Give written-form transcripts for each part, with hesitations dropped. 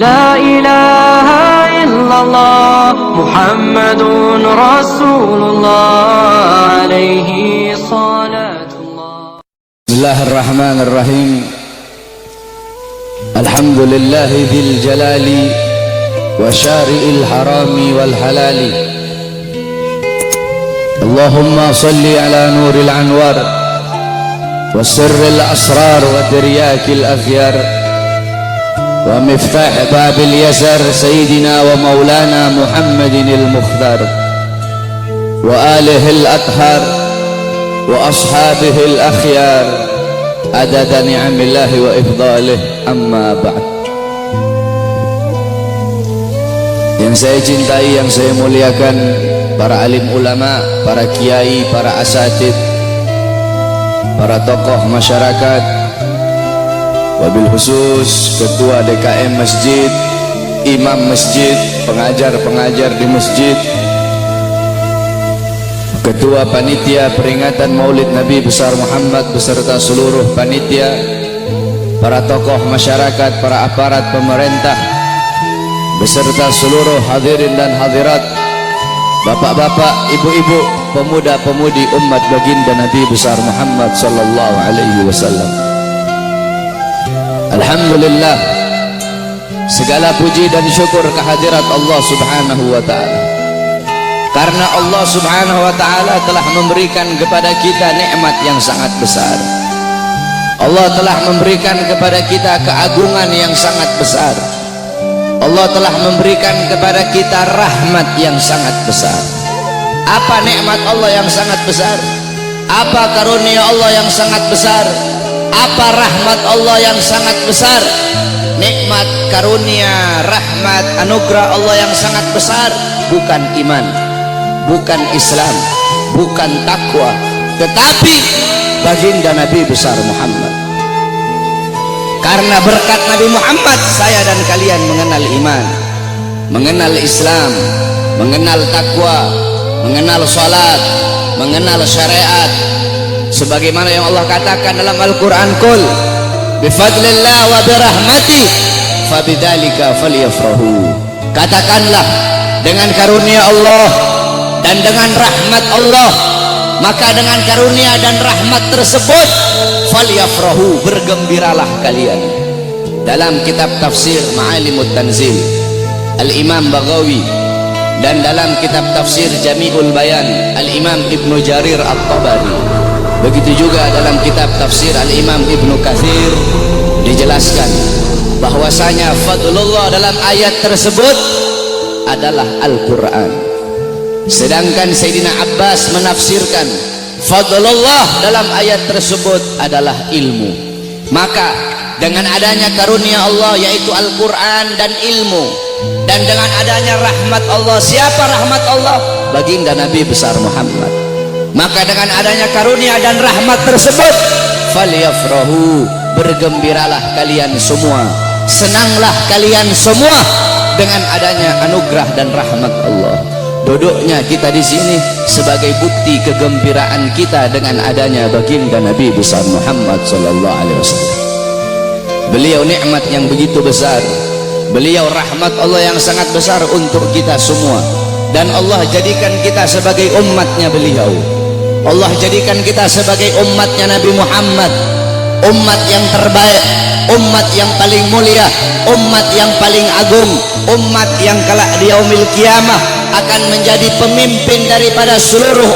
لا إله إلا الله محمد رسول الله عليه صلاة الله. بسم الله الرحمن الرحيم. الحمد لله ذي الجلال وشارئ الحرام والحلال. اللهم صل على نور الأنوار وسر الأسرار وترياك الأخيار ومفتاح باب اليسر سيدنا ومولانا محمد المختار وآله الأطهار وأصحابه الأخيار عدد نعم الله وإفضاله. أما بعد. Yang saya cintai, yang saya muliakan, para alim ulama, para kiai, para asatid, para tokoh masyarakat, wabil khusus ketua DKM masjid, imam masjid, pengajar-pengajar di masjid, ketua panitia peringatan Maulid Nabi besar Muhammad beserta seluruh panitia, para tokoh masyarakat, para aparat pemerintah beserta seluruh hadirin dan hadirat, bapak-bapak, ibu-ibu, pemuda-pemudi umat baginda Nabi besar Muhammad sallallahu alaihi wasallam. Alhamdulillah, segala puji dan syukur kehadirat Allah subhanahu wa ta'ala, karena Allah subhanahu wa ta'ala telah memberikan kepada kita nikmat yang sangat besar. Allah telah memberikan kepada kita keagungan yang sangat besar. Allah telah memberikan kepada kita rahmat yang sangat besar. Apa nikmat Allah yang sangat besar? Apa karunia Allah yang sangat besar? Apa rahmat Allah yang sangat besar? Nikmat, karunia, rahmat, anugerah Allah yang sangat besar bukan iman, bukan Islam, bukan takwa, tetapi baginda Nabi besar Muhammad. Karena berkat Nabi Muhammad saya dan kalian mengenal iman, mengenal Islam, mengenal takwa, mengenal salat, mengenal syariat, sebagaimana yang Allah katakan dalam Al-Quran, Qul bifadlillah wa birahmatih fabidzalika falyafrahu. Katakanlah, dengan karunia Allah dan dengan rahmat Allah, maka dengan karunia dan rahmat tersebut falyafrahu, bergembiralah kalian. Dalam kitab tafsir Ma'alimut Tanzil Al-Imam Baghawi, dan dalam kitab tafsir Jami'ul Bayan Al-Imam Ibnu Jarir At-Tabari, begitu juga dalam kitab tafsir Al-Imam Ibnu Katsir, dijelaskan bahwasanya fadlullah dalam ayat tersebut adalah Al-Quran. Sedangkan Sayyidina Abbas menafsirkan fadlullah dalam ayat tersebut adalah ilmu. Maka dengan adanya karunia Allah yaitu Al-Quran dan ilmu, dan dengan adanya rahmat Allah, siapa rahmat Allah? Baginda Nabi besar Muhammad. Maka dengan adanya karunia dan rahmat tersebut falyafrahu, bergembiralah kalian semua, senanglah kalian semua dengan adanya anugerah dan rahmat Allah. Duduknya kita di sini sebagai bukti kegembiraan kita dengan adanya baginda Nabi besar Muhammad sallallahu alaihi wasallam. Beliau nikmat yang begitu besar, beliau rahmat Allah yang sangat besar untuk kita semua, dan Allah jadikan kita sebagai umatnya beliau. Allah jadikan kita sebagai umatnya Nabi Muhammad, umat yang terbaik, umat yang paling mulia, umat yang paling agung, umat yang kelak di yaumil kiamah akan menjadi pemimpin daripada seluruh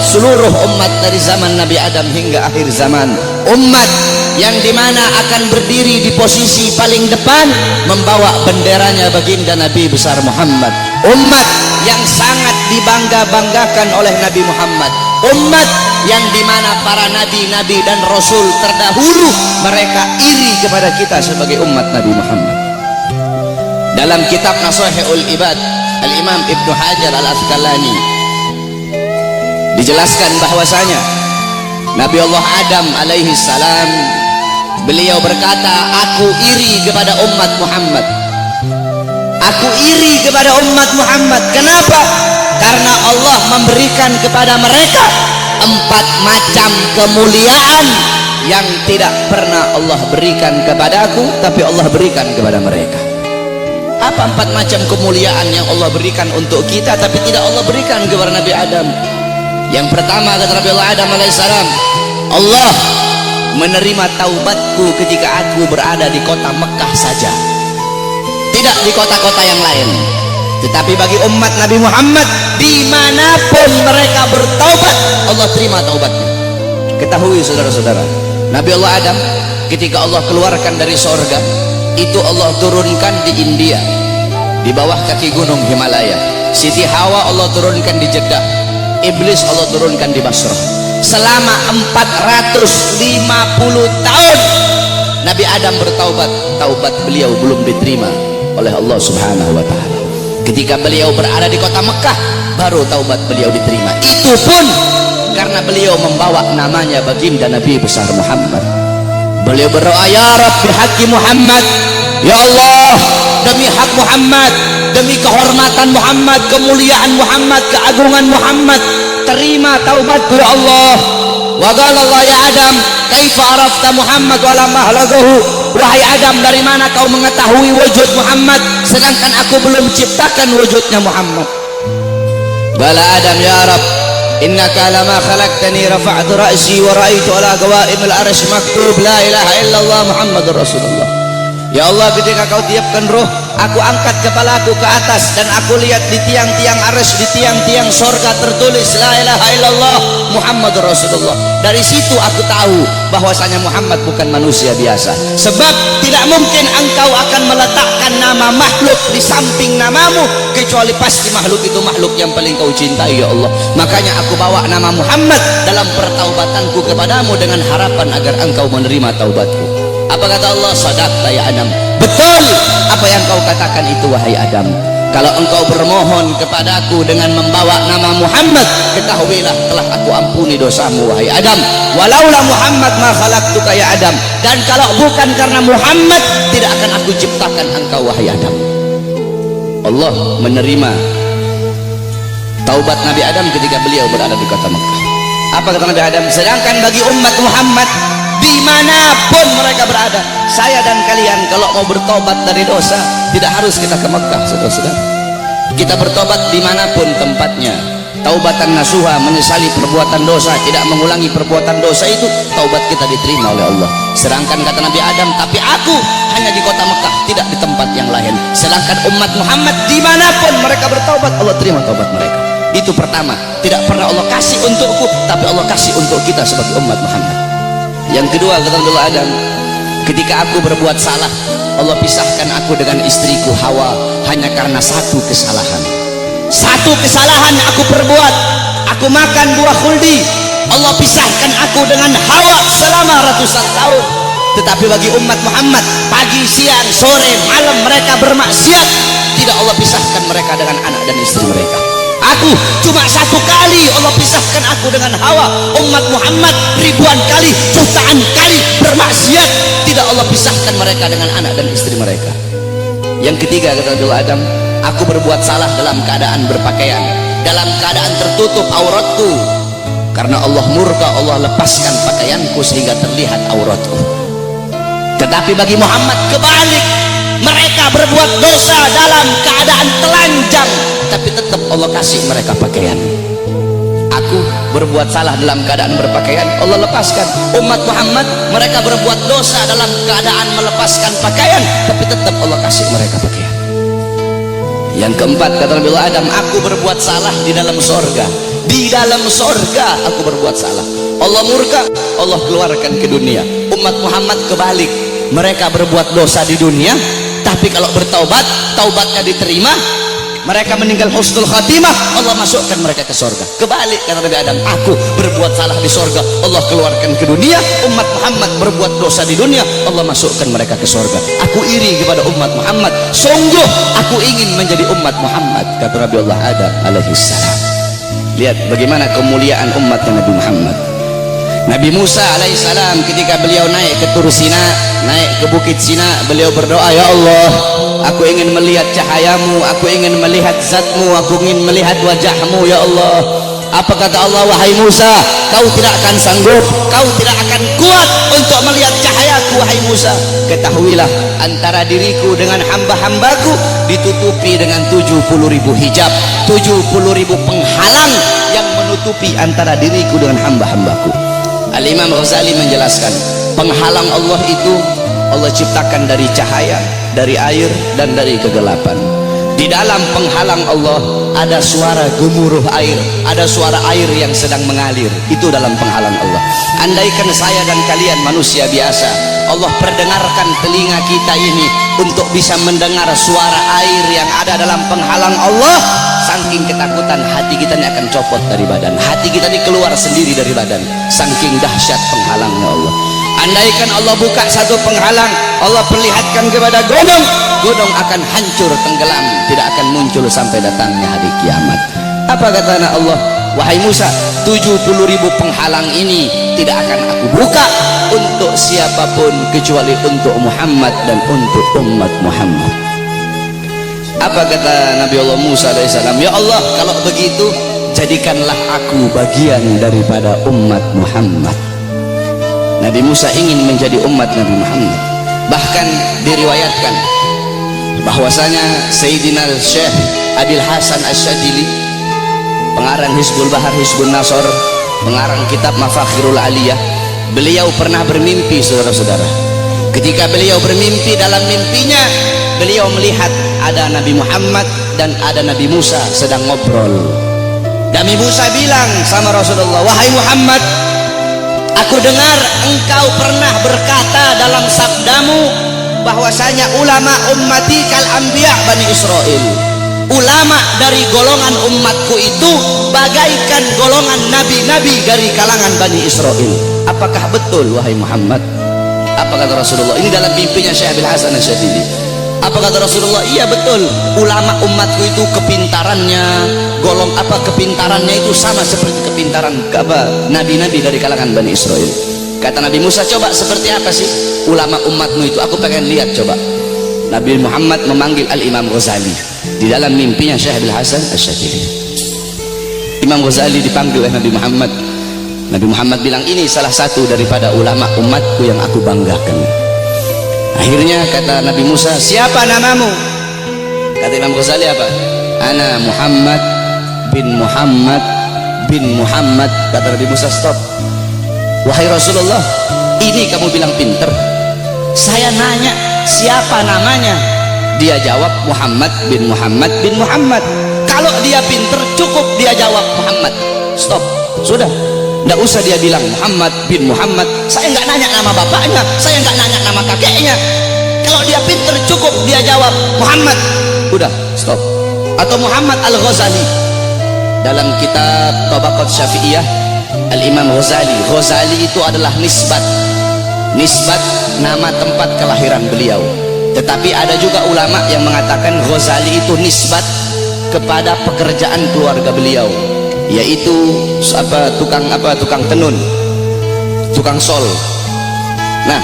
seluruh umat dari zaman Nabi Adam hingga akhir zaman. Umat yang dimana akan berdiri di posisi paling depan membawa benderanya baginda Nabi besar Muhammad. Umat yang sangat dibangga-banggakan oleh Nabi Muhammad. Umat yang dimana para nabi-nabi dan rasul terdahulu mereka iri kepada kita sebagai umat Nabi Muhammad. Dalam kitab Nashihul Ibad Al-Imam Ibnu Hajar Al-Asqalani dijelaskan bahwasanya Nabi Allah Adam alaihi salam, beliau berkata, aku iri kepada umat Muhammad, aku iri kepada umat Muhammad. Kenapa? Karena Allah memberikan kepada mereka 4 macam kemuliaan yang tidak pernah Allah berikan kepadaku, tapi Allah berikan kepada mereka. Apa 4 macam kemuliaan yang Allah berikan untuk kita tapi tidak Allah berikan kepada Nabi Adam? Yang pertama, kata Nabi Adam alaihissalam, Allah menerima taubatku ketika aku berada di kota Mekah saja, tidak di kota-kota yang lain. Tetapi bagi umat Nabi Muhammad, dimanapun mereka bertaubat, Allah terima taubatnya. Ketahui saudara-saudara, Nabi Allah Adam ketika Allah keluarkan dari sorga, itu Allah turunkan di India, di bawah kaki gunung Himalaya. Siti Hawa Allah turunkan di Jeddah, Iblis Allah turunkan di Basrah. Selama 450 tahun Nabi Adam bertaubat, taubat beliau belum diterima oleh Allah Subhanahu wa Ta'ala. Ketika beliau berada di kota Mekah, baru taubat beliau diterima. Itu pun karena beliau membawa namanya baginda Nabi besar Muhammad. Beliau berdoa, ya Rabb bihaqi Muhammad, ya Allah, demi hak Muhammad, demi kehormatan Muhammad, kemuliaan Muhammad, keagungan Muhammad, terima taubatku ya Allah. Wa qala Allah ya Adam, kaifa arafta Muhammad wa lam ahlaqahu? Wahai Adam, dari mana kau mengetahui wujud Muhammad sedangkan aku belum ciptakan wujudnya Muhammad? Bala Adam, ya Rabb, innaka lama khalaqtani rafa'tu ra'si wa ra'aitu ala qawaimil arsy maktub la ilaha illallah Muhammadur Rasulullah. Ya Allah, ketika kau tiupkan roh, aku angkat kepalaku ke atas dan aku lihat di tiang-tiang arsy, di tiang-tiang sorga tertulis la ilaha illallah Muhammadur Rasulullah. Dari situ aku tahu bahwasanya Muhammad bukan manusia biasa, sebab tidak mungkin engkau akan meletakkan nama makhluk di samping namamu, kecuali pasti makhluk itu makhluk yang paling kau cintai ya Allah. Makanya aku bawa nama Muhammad dalam pertaubatanku kepadamu dengan harapan agar engkau menerima taubatku. Apa kata Allah? Sadaqta ya Adam, betul apa yang kau katakan itu wahai Adam. Kalau engkau bermohon kepadaku dengan membawa nama Muhammad, ketahuilah telah aku ampuni dosamu wahai Adam. Walaula Muhammad ma khalaqtuka ya Adam, dan kalau bukan karena Muhammad, tidak akan aku ciptakan engkau wahai Adam. Allah menerima taubat Nabi Adam ketika beliau berada di kota Mekah. Apa kata Nabi Adam? Sedangkan bagi umat Muhammad, dimanapun mereka berada, saya dan kalian kalau mau bertobat dari dosa, tidak harus kita ke Mekah, saudara-saudara. Kita bertobat dimanapun tempatnya. Taubatan nasuha, menyesali perbuatan dosa, tidak mengulangi perbuatan dosa, itu taubat kita diterima oleh Allah. Sedangkan kata Nabi Adam, tapi aku hanya di kota Mekah, tidak di tempat yang lain. Sedangkan umat Muhammad dimanapun mereka bertaubat, Allah terima taubat mereka. Itu pertama, tidak pernah Allah kasih untukku, tapi Allah kasih untuk kita sebagai umat Muhammad. Yang kedua, kata Nabi Adam, ketika aku berbuat salah, Allah pisahkan aku dengan istriku Hawa hanya karena satu kesalahan. Satu kesalahan aku perbuat, aku makan buah khuldi, Allah pisahkan aku dengan Hawa selama ratusan tahun. Tetapi bagi umat Muhammad, pagi, siang, sore, malam mereka bermaksiat, tidak Allah pisahkan mereka dengan anak dan istri mereka. Aku cuma satu kali Allah pisahkan aku dengan Hawa. Umat Muhammad ribuan kali, jutaan kali bermaksiat, tidak Allah pisahkan mereka dengan anak dan istri mereka. Yang ketiga, kata Nabi Adam, aku berbuat salah dalam keadaan berpakaian, dalam keadaan tertutup auratku. Karena Allah murka, Allah lepaskan pakaianku sehingga terlihat auratku. Tetapi bagi Muhammad kebalik, mereka berbuat dosa dalam keadaan telanjang, tapi tetap Allah kasih mereka pakaian. Aku berbuat salah dalam keadaan berpakaian, Allah lepaskan. Umat Muhammad, mereka berbuat dosa dalam keadaan melepaskan pakaian, tapi tetap Allah kasih mereka pakaian. Yang keempat, kata Nabi Adam, aku berbuat salah di dalam sorga. Di dalam sorga aku berbuat salah, Allah murka, Allah keluarkan ke dunia. Umat Muhammad kebalik, mereka berbuat dosa di dunia, tapi kalau bertaubat, taubatnya diterima, mereka meninggal husnul khatimah, Allah masukkan mereka ke sorga. Kebalik, kata Nabi Adam, aku berbuat salah di sorga, Allah keluarkan ke dunia. Umat Muhammad berbuat dosa di dunia, Allah masukkan mereka ke sorga. Aku iri kepada umat Muhammad, sungguh aku ingin menjadi umat Muhammad, kata Nabi Allah Adam alaihissalam. Lihat bagaimana kemuliaan umatnya Nabi Muhammad. Nabi Musa alaihissalam ketika beliau naik ke Tur Sina, naik ke bukit Sina, beliau berdoa, ya Allah, aku ingin melihat cahayamu, aku ingin melihat zatmu, aku ingin melihat wajahmu ya Allah. Apa kata Allah? Wahai Musa, kau tidak akan sanggup, kau tidak akan kuat untuk melihat cahayaku wahai Musa. Ketahuilah, antara diriku dengan hamba-hambaku ditutupi dengan 70.000 hijab, 70.000 penghalang yang menutupi antara diriku dengan hamba-hambaku. Al-Imam Ghazali menjelaskan, penghalang Allah itu Allah ciptakan dari cahaya, dari air, dan dari kegelapan. Di dalam penghalang Allah ada suara gemuruh air, ada suara air yang sedang mengalir. Itu dalam penghalang Allah. Andaikan saya dan kalian manusia biasa, Allah perdengarkan telinga kita ini untuk bisa mendengar suara air yang ada dalam penghalang Allah, saking ketakutan hati kita ini akan copot dari badan, hati kita ini keluar sendiri dari badan, saking dahsyat penghalangnya Allah. Andaikan Allah buka satu penghalang, Allah perlihatkan kepada gunung, gunung akan hancur tenggelam, tidak akan muncul sampai datangnya hari kiamat. Apa kata Allah? Wahai Musa, 70.000 penghalang ini tidak akan aku buka untuk siapapun kecuali untuk Muhammad dan untuk umat Muhammad. Apa kata Nabi Allah Musa alaihissalam? Ya Allah, kalau begitu jadikanlah aku bagian daripada umat Muhammad. Nabi Musa ingin menjadi umat Nabi Muhammad. Bahkan diriwayatkan bahwasanya Sayyidina Syekh Abil Hasan Asyadili, pengarang Hizbul Bahar Hizbul Nasor, pengarang kitab Mafakhirul Aliyah, beliau pernah bermimpi, saudara-saudara. Ketika beliau bermimpi, dalam mimpinya beliau melihat ada Nabi Muhammad dan ada Nabi Musa sedang ngobrol. Nabi Musa bilang sama Rasulullah, wahai Muhammad, aku dengar engkau pernah berkata dalam sabdamu bahwasanya ulama ummati kal anbiya Bani Israel. Ulama dari golongan umatku itu bagaikan golongan nabi-nabi dari kalangan Bani Israel. Apakah betul wahai Muhammad? Apa kata Rasulullah? Ini dalam mimpinya Syekh Abil Hasan Asyadili. Apa kata Rasulullah? Iya betul, ulama umatku itu kepintarannya, kepintarannya itu sama seperti kepintaran nabi-nabi dari kalangan Bani Israel. Kata Nabi Musa, coba seperti apa sih ulama umatmu itu? Aku pengen lihat, coba. Nabi Muhammad memanggil Al-Imam Ghazali di dalam mimpinya Syekh Abil Hasan Asyadili. Imam Ghazali dipanggil oleh Nabi Muhammad. Nabi Muhammad bilang, ini salah satu daripada ulama umatku yang aku banggakan. Akhirnya kata Nabi Musa, siapa namamu? Kata Imam Ghazali apa? Ana Muhammad bin Muhammad bin Muhammad. Kata Nabi Musa, stop. Wahai Rasulullah, ini kamu bilang pinter. Saya nanya siapa namanya, dia jawab Muhammad bin Muhammad bin Muhammad. Kalau dia pinter cukup dia jawab Muhammad. Stop, sudah, nggak usah dia bilang Muhammad bin Muhammad. Saya nggak nanya nama bapaknya, saya nggak nanya nama kakeknya. Kalau dia pinter cukup dia jawab Muhammad. Udah, stop. Atau Muhammad Al-Ghazali dalam kitab Tabaqat Syafi'iyah, Al-Imam Ghazali. Ghazali itu adalah nisbat nama tempat kelahiran beliau. Tetapi ada juga ulama yang mengatakan Ghazali itu nisbat kepada pekerjaan keluarga beliau, yaitu tukang tenun, tukang sol. Nah,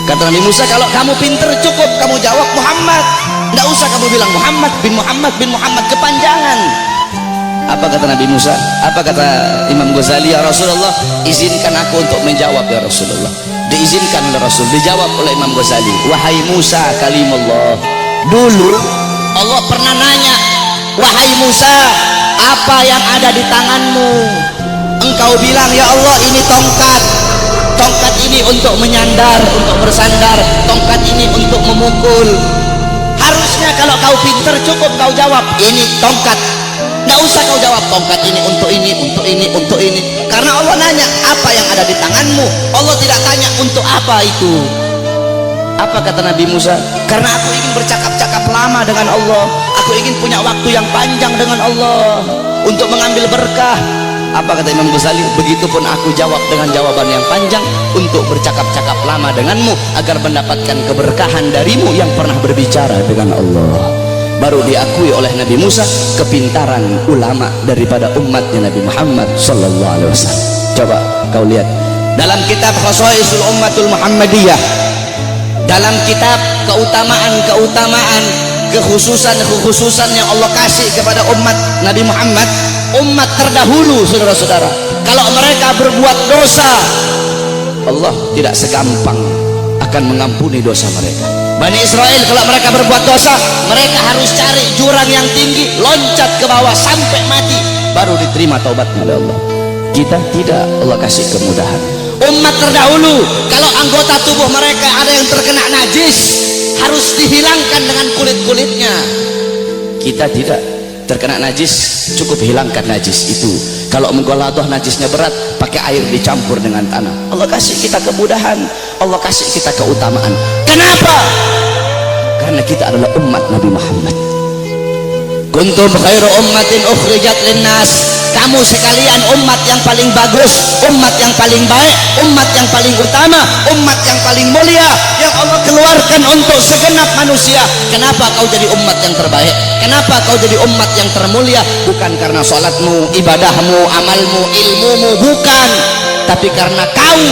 kata Nabi Musa, kalau kamu pinter cukup kamu jawab Muhammad, nggak usah kamu bilang Muhammad bin Muhammad, kepanjangan. Apa kata Nabi Musa? Apa kata Imam Ghazali? Ya Rasulullah, izinkan aku untuk menjawab ya Rasulullah. Diizinkan oleh Rasul, dijawab oleh Imam Ghazali, wahai Musa kalimullah. Dulu Allah pernah nanya, wahai Musa, apa yang ada di tanganmu? Engkau bilang, ya Allah, ini tongkat. Tongkat ini untuk menyandar, untuk bersandar. Tongkat ini untuk memukul. Harusnya kalau kau pinter cukup kau jawab, ini tongkat. Nggak usah kau jawab tongkat ini untuk ini, untuk ini, untuk ini. Karena Allah nanya apa yang ada di tanganmu. Allah tidak tanya untuk apa itu. Apa kata Nabi Musa? Karena aku ingin bercakap-cakap lama dengan Allah. Aku ingin punya waktu yang panjang dengan Allah untuk mengambil berkah. Apa kata Imam Ghazali? Begitupun aku jawab dengan jawaban yang panjang untuk bercakap-cakap lama denganmu agar mendapatkan keberkahan darimu yang pernah berbicara dengan Allah. Baru diakui oleh Nabi Musa kepintaran ulama daripada umatnya Nabi Muhammad sallallahu alaihi wasallam. Coba kau lihat dalam kitab Khasaisul Ummatul Muhammadiyah, dalam kitab keutamaan-keutamaan, kekhususan yang Allah kasih kepada umat Nabi Muhammad, umat terdahulu, saudara-saudara, kalau mereka berbuat dosa, Allah tidak segampang akan mengampuni dosa mereka. Bani Israel kalau mereka berbuat dosa, mereka harus cari jurang yang tinggi, loncat ke bawah sampai mati, baru diterima taubatnya oleh Allah. Kita tidak, Allah kasih kemudahan. Umat terdahulu kalau anggota tubuh mereka ada yang terkena najis, harus dihilangkan dengan kulit-kulitnya. Kita tidak, terkena najis cukup hilangkan najis itu. Kalau menggoladoh najisnya berat, pakai air dicampur dengan tanah. Allah kasih kita kemudahan, Allah kasih kita keutamaan. Kenapa? Karena kita adalah umat Nabi Muhammad. Kuntum khairu ummatin ukhrijat linnas. Kamu sekalian umat yang paling bagus, umat yang paling baik, umat yang paling utama, umat yang paling mulia, yang Allah keluarkan untuk segenap manusia. Kenapa kau jadi umat yang terbaik? Kenapa kau jadi umat yang termulia? Bukan karena salatmu, ibadahmu, amalmu, ilmumu, bukan, tapi karena kau,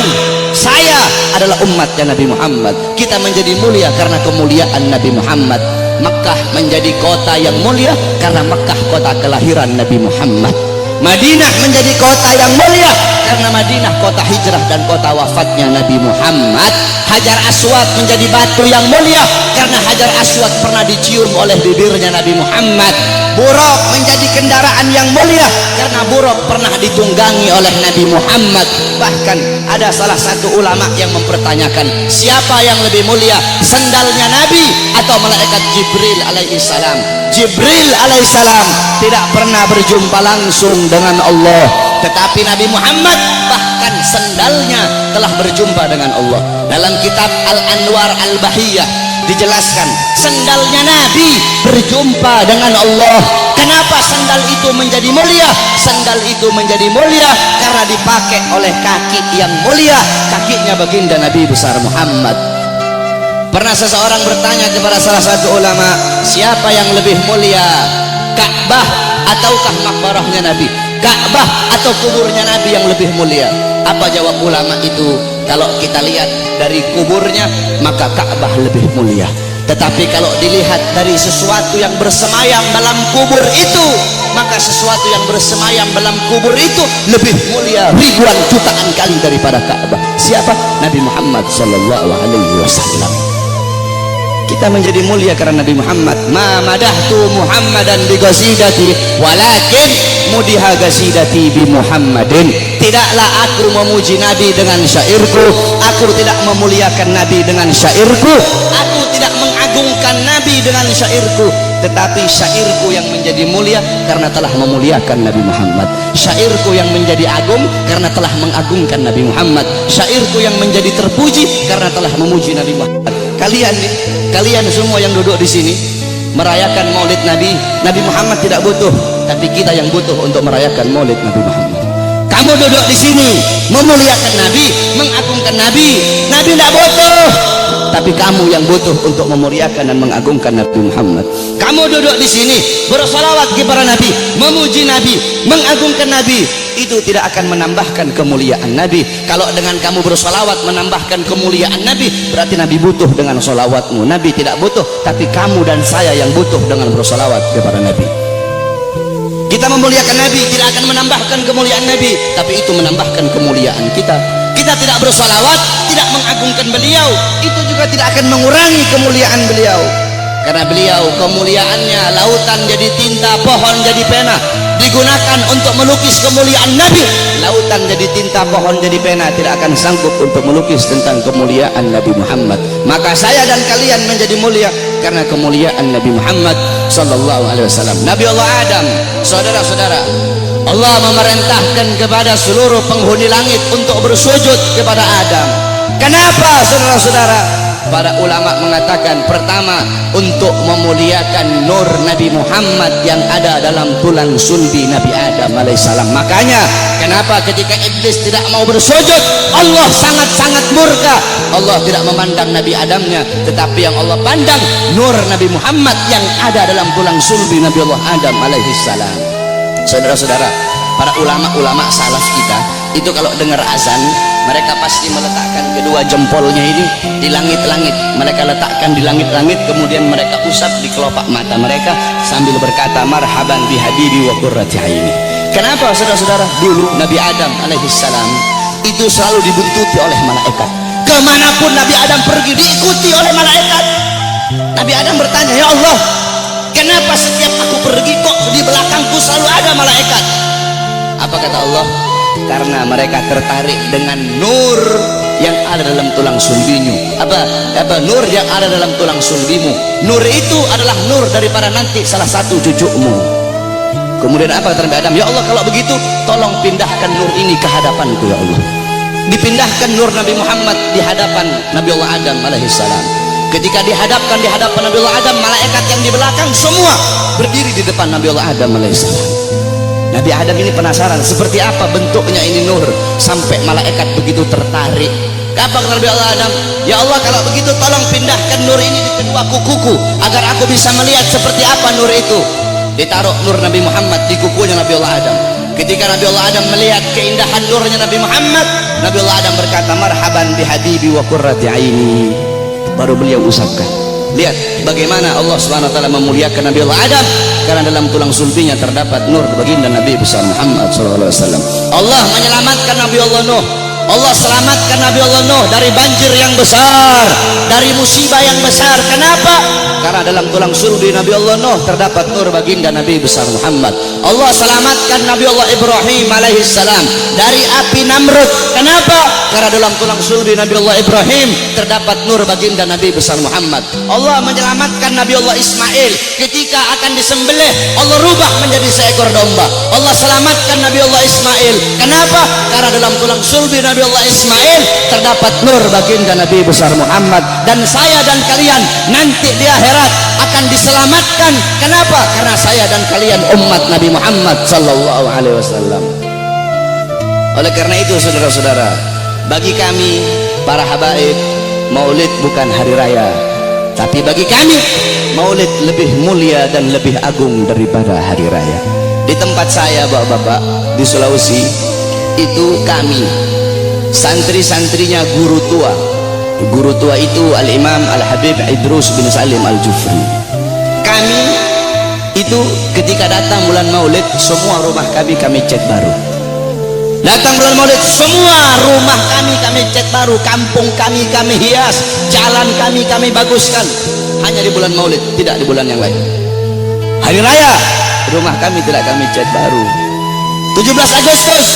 saya adalah umatnya Nabi Muhammad. Kita menjadi mulia karena kemuliaan Nabi Muhammad. Makkah menjadi kota yang mulia karena Makkah kota kelahiran Nabi Muhammad. Madinah menjadi kota yang mulia karena Madinah kota hijrah dan kota wafatnya Nabi Muhammad. Hajar Aswad menjadi batu yang mulia karena Hajar Aswad pernah dicium oleh bibirnya Nabi Muhammad. Buraq menjadi kendaraan yang mulia karena Buraq pernah ditunggangi oleh Nabi Muhammad. Bahkan ada salah satu ulama yang mempertanyakan, siapa yang lebih mulia, sendalnya Nabi atau malaikat Jibril alaihissalam? Jibril alaihissalam tidak pernah berjumpa langsung dengan Allah, tetapi Nabi Muhammad bahkan sendalnya telah berjumpa dengan Allah. Dalam kitab Al-Anwar Al-Bahiyah dijelaskan sendalnya Nabi berjumpa dengan Allah. Kenapa sandal itu menjadi mulia? Sandal itu menjadi mulia karena dipakai oleh kaki yang mulia, kakinya baginda Nabi besar Muhammad. Pernah seseorang bertanya kepada salah satu ulama, siapa yang lebih mulia, Ka'bah ataukah makbarahnya Nabi? Ka'bah atau kuburnya Nabi yang lebih mulia? Apa jawab ulama itu? Kalau kita lihat dari kuburnya, maka Ka'bah lebih mulia. Tetapi kalau dilihat dari sesuatu yang bersemayam dalam kubur itu, maka sesuatu yang bersemayam dalam kubur itu lebih mulia ribuan jutaan kali daripada Ka'bah. Siapa? Nabi Muhammad sallallahu alaihi wasallam. Kita menjadi mulia karena Nabi Muhammad. Ma madahtu Muhammadan bi qasidati walakin mudiha qasidati bi Muhammadin. Tidaklah aku memuji Nabi dengan syairku, aku tidak memuliakan Nabi dengan syairku, aku tidak mengagungkan Nabi dengan syairku, tetapi syairku yang menjadi mulia karena telah memuliakan Nabi Muhammad. Syairku yang menjadi agung karena telah mengagungkan Nabi Muhammad. Syairku yang menjadi terpuji karena telah memuji Nabi Muhammad. Kalian semua yang duduk di sini merayakan Maulid Nabi. Nabi Muhammad tidak butuh, tapi kita yang butuh untuk merayakan Maulid Nabi Muhammad. Kamu duduk di sini memuliakan Nabi, mengagungkan Nabi. Nabi tidak butuh, tapi kamu yang butuh untuk memuliakan dan mengagungkan Nabi Muhammad. Kamu duduk di sini bersolawat kepada Nabi, memuji Nabi, mengagungkan Nabi. Itu tidak akan menambahkan kemuliaan Nabi. Kalau dengan kamu bersolawat menambahkan kemuliaan Nabi, berarti Nabi butuh dengan solawatmu. Nabi tidak butuh, tapi kamu dan saya yang butuh dengan bersolawat kepada Nabi. Kita memuliakan Nabi tidak akan menambahkan kemuliaan Nabi, tapi itu menambahkan kemuliaan kita. Kita tidak bersolawat, tidak mengagungkan beliau, itu juga tidak akan mengurangi kemuliaan beliau. Karena beliau kemuliaannya lautan jadi tinta, pohon jadi pena, digunakan untuk melukis kemuliaan Nabi. Lautan jadi tinta, pohon jadi pena tidak akan sanggup untuk melukis tentang kemuliaan Nabi Muhammad. Maka saya dan kalian menjadi mulia karena kemuliaan Nabi Muhammad sallallahu alaihi wasallam. Nabi Allah Adam, saudara-saudara, Allah memerintahkan kepada seluruh penghuni langit untuk bersujud kepada Adam. Kenapa, saudara-saudara? Para ulama mengatakan, pertama, untuk memuliakan nur Nabi Muhammad yang ada dalam tulang sulbi Nabi Adam alaihissalam. Makanya kenapa ketika iblis tidak mau bersujud, Allah sangat-sangat murka. Allah tidak memandang Nabi Adamnya, tetapi yang Allah pandang nur Nabi Muhammad yang ada dalam tulang sulbi Nabi Allah Adam alaihissalam. Saudara-saudara, para ulama-ulama salaf kita itu kalau dengar azan, mereka pasti meletakkan kedua jempolnya ini di langit-langit. Mereka letakkan di langit-langit, kemudian mereka usap di kelopak mata mereka sambil berkata, marhaban bihabibi wa qurrati aini. Kenapa saudara-saudara? Dulu Nabi Adam alaihissalam itu selalu dibuntuti oleh malaikat. Kemanapun Nabi Adam pergi diikuti oleh malaikat. Nabi Adam bertanya, ya Allah, kenapa setiap aku pergi kok di belakangku selalu ada malaikat? Apa kata Allah? Karena mereka tertarik dengan nur yang ada dalam tulang sulbimu. Apa nur yang ada dalam tulang sulbimu? Nur itu adalah nur daripada nanti salah satu cucumu. Kemudian apa kata Nabi Adam? Ya Allah, kalau begitu tolong pindahkan nur ini ke hadapanku ya Allah. Dipindahkan nur Nabi Muhammad di hadapan Nabi Allah Adam alaihissalam. Ketika dihadapkan di hadapan Nabi Allah Adam, malaikat yang di belakang semua berdiri di depan Nabi Allah Adam alaihissalam. Nabi Adam ini penasaran seperti apa bentuknya ini nur sampai malaikat begitu tertarik. Apa kata Nabi Allah Adam? Ya Allah, kalau begitu tolong pindahkan nur ini di kedua kukuku agar aku bisa melihat seperti apa nur itu. Ditaruh nur Nabi Muhammad di kukunya Nabi Allah Adam. Ketika Nabi Allah Adam melihat keindahan nurnya Nabi Muhammad, Nabi Allah Adam berkata, marhaban bihabibi wa qurrati aini. Baru beliau usapkan. Lihat bagaimana Allah Subhanahu wa taala memuliakan Nabi Allah Adam, karena dalam tulang sulbinya terdapat nur baginda Nabi besar Muhammad sallallahu alaihi wasallam. Allah menyelamatkan Nabi Allah Nuh. Allah selamatkan Nabi Allah Nuh dari banjir yang besar, dari musibah yang besar. Kenapa? Karena dalam tulang sulbi Nabi Allah Nuh terdapat nur baginda Nabi besar Muhammad. Allah selamatkan Nabi Allah Ibrahim alaihissalam dari api Namrud. Kenapa? Karena dalam tulang sulbi Nabi Allah Ibrahim terdapat nur baginda Nabi besar Muhammad. Allah menyelamatkan Nabi Allah Ismail ketika akan disembelih, Allah rubah menjadi seekor domba. Allah selamatkan Nabi Allah Ismail. Kenapa? Karena dalam tulang sulbi Nabi Allah Ismail terdapat nur baginda Nabi besar Muhammad. Dan saya dan kalian nanti di akhirat akan diselamatkan. Kenapa? Karena saya dan kalian umat Nabi Muhammad sallallahu alaihi wasallam. Oleh karena itu saudara-saudara, bagi kami para habaib, maulid bukan hari raya, tapi bagi kami maulid lebih mulia dan lebih agung daripada hari raya. Di tempat saya bapak-bapak di Sulawesi itu kami santri-santrinya guru tua itu Al-Imam Al-Habib Idrus bin Salim Al-Jufri. Kami itu ketika datang bulan maulid, semua rumah kami cat baru. Datang bulan maulid, semua rumah kami cat baru, kampung kami hias, jalan kami baguskan. Hanya di bulan maulid, tidak di bulan yang lain. Hari raya rumah kami tidak kami cat baru. 17 Agustus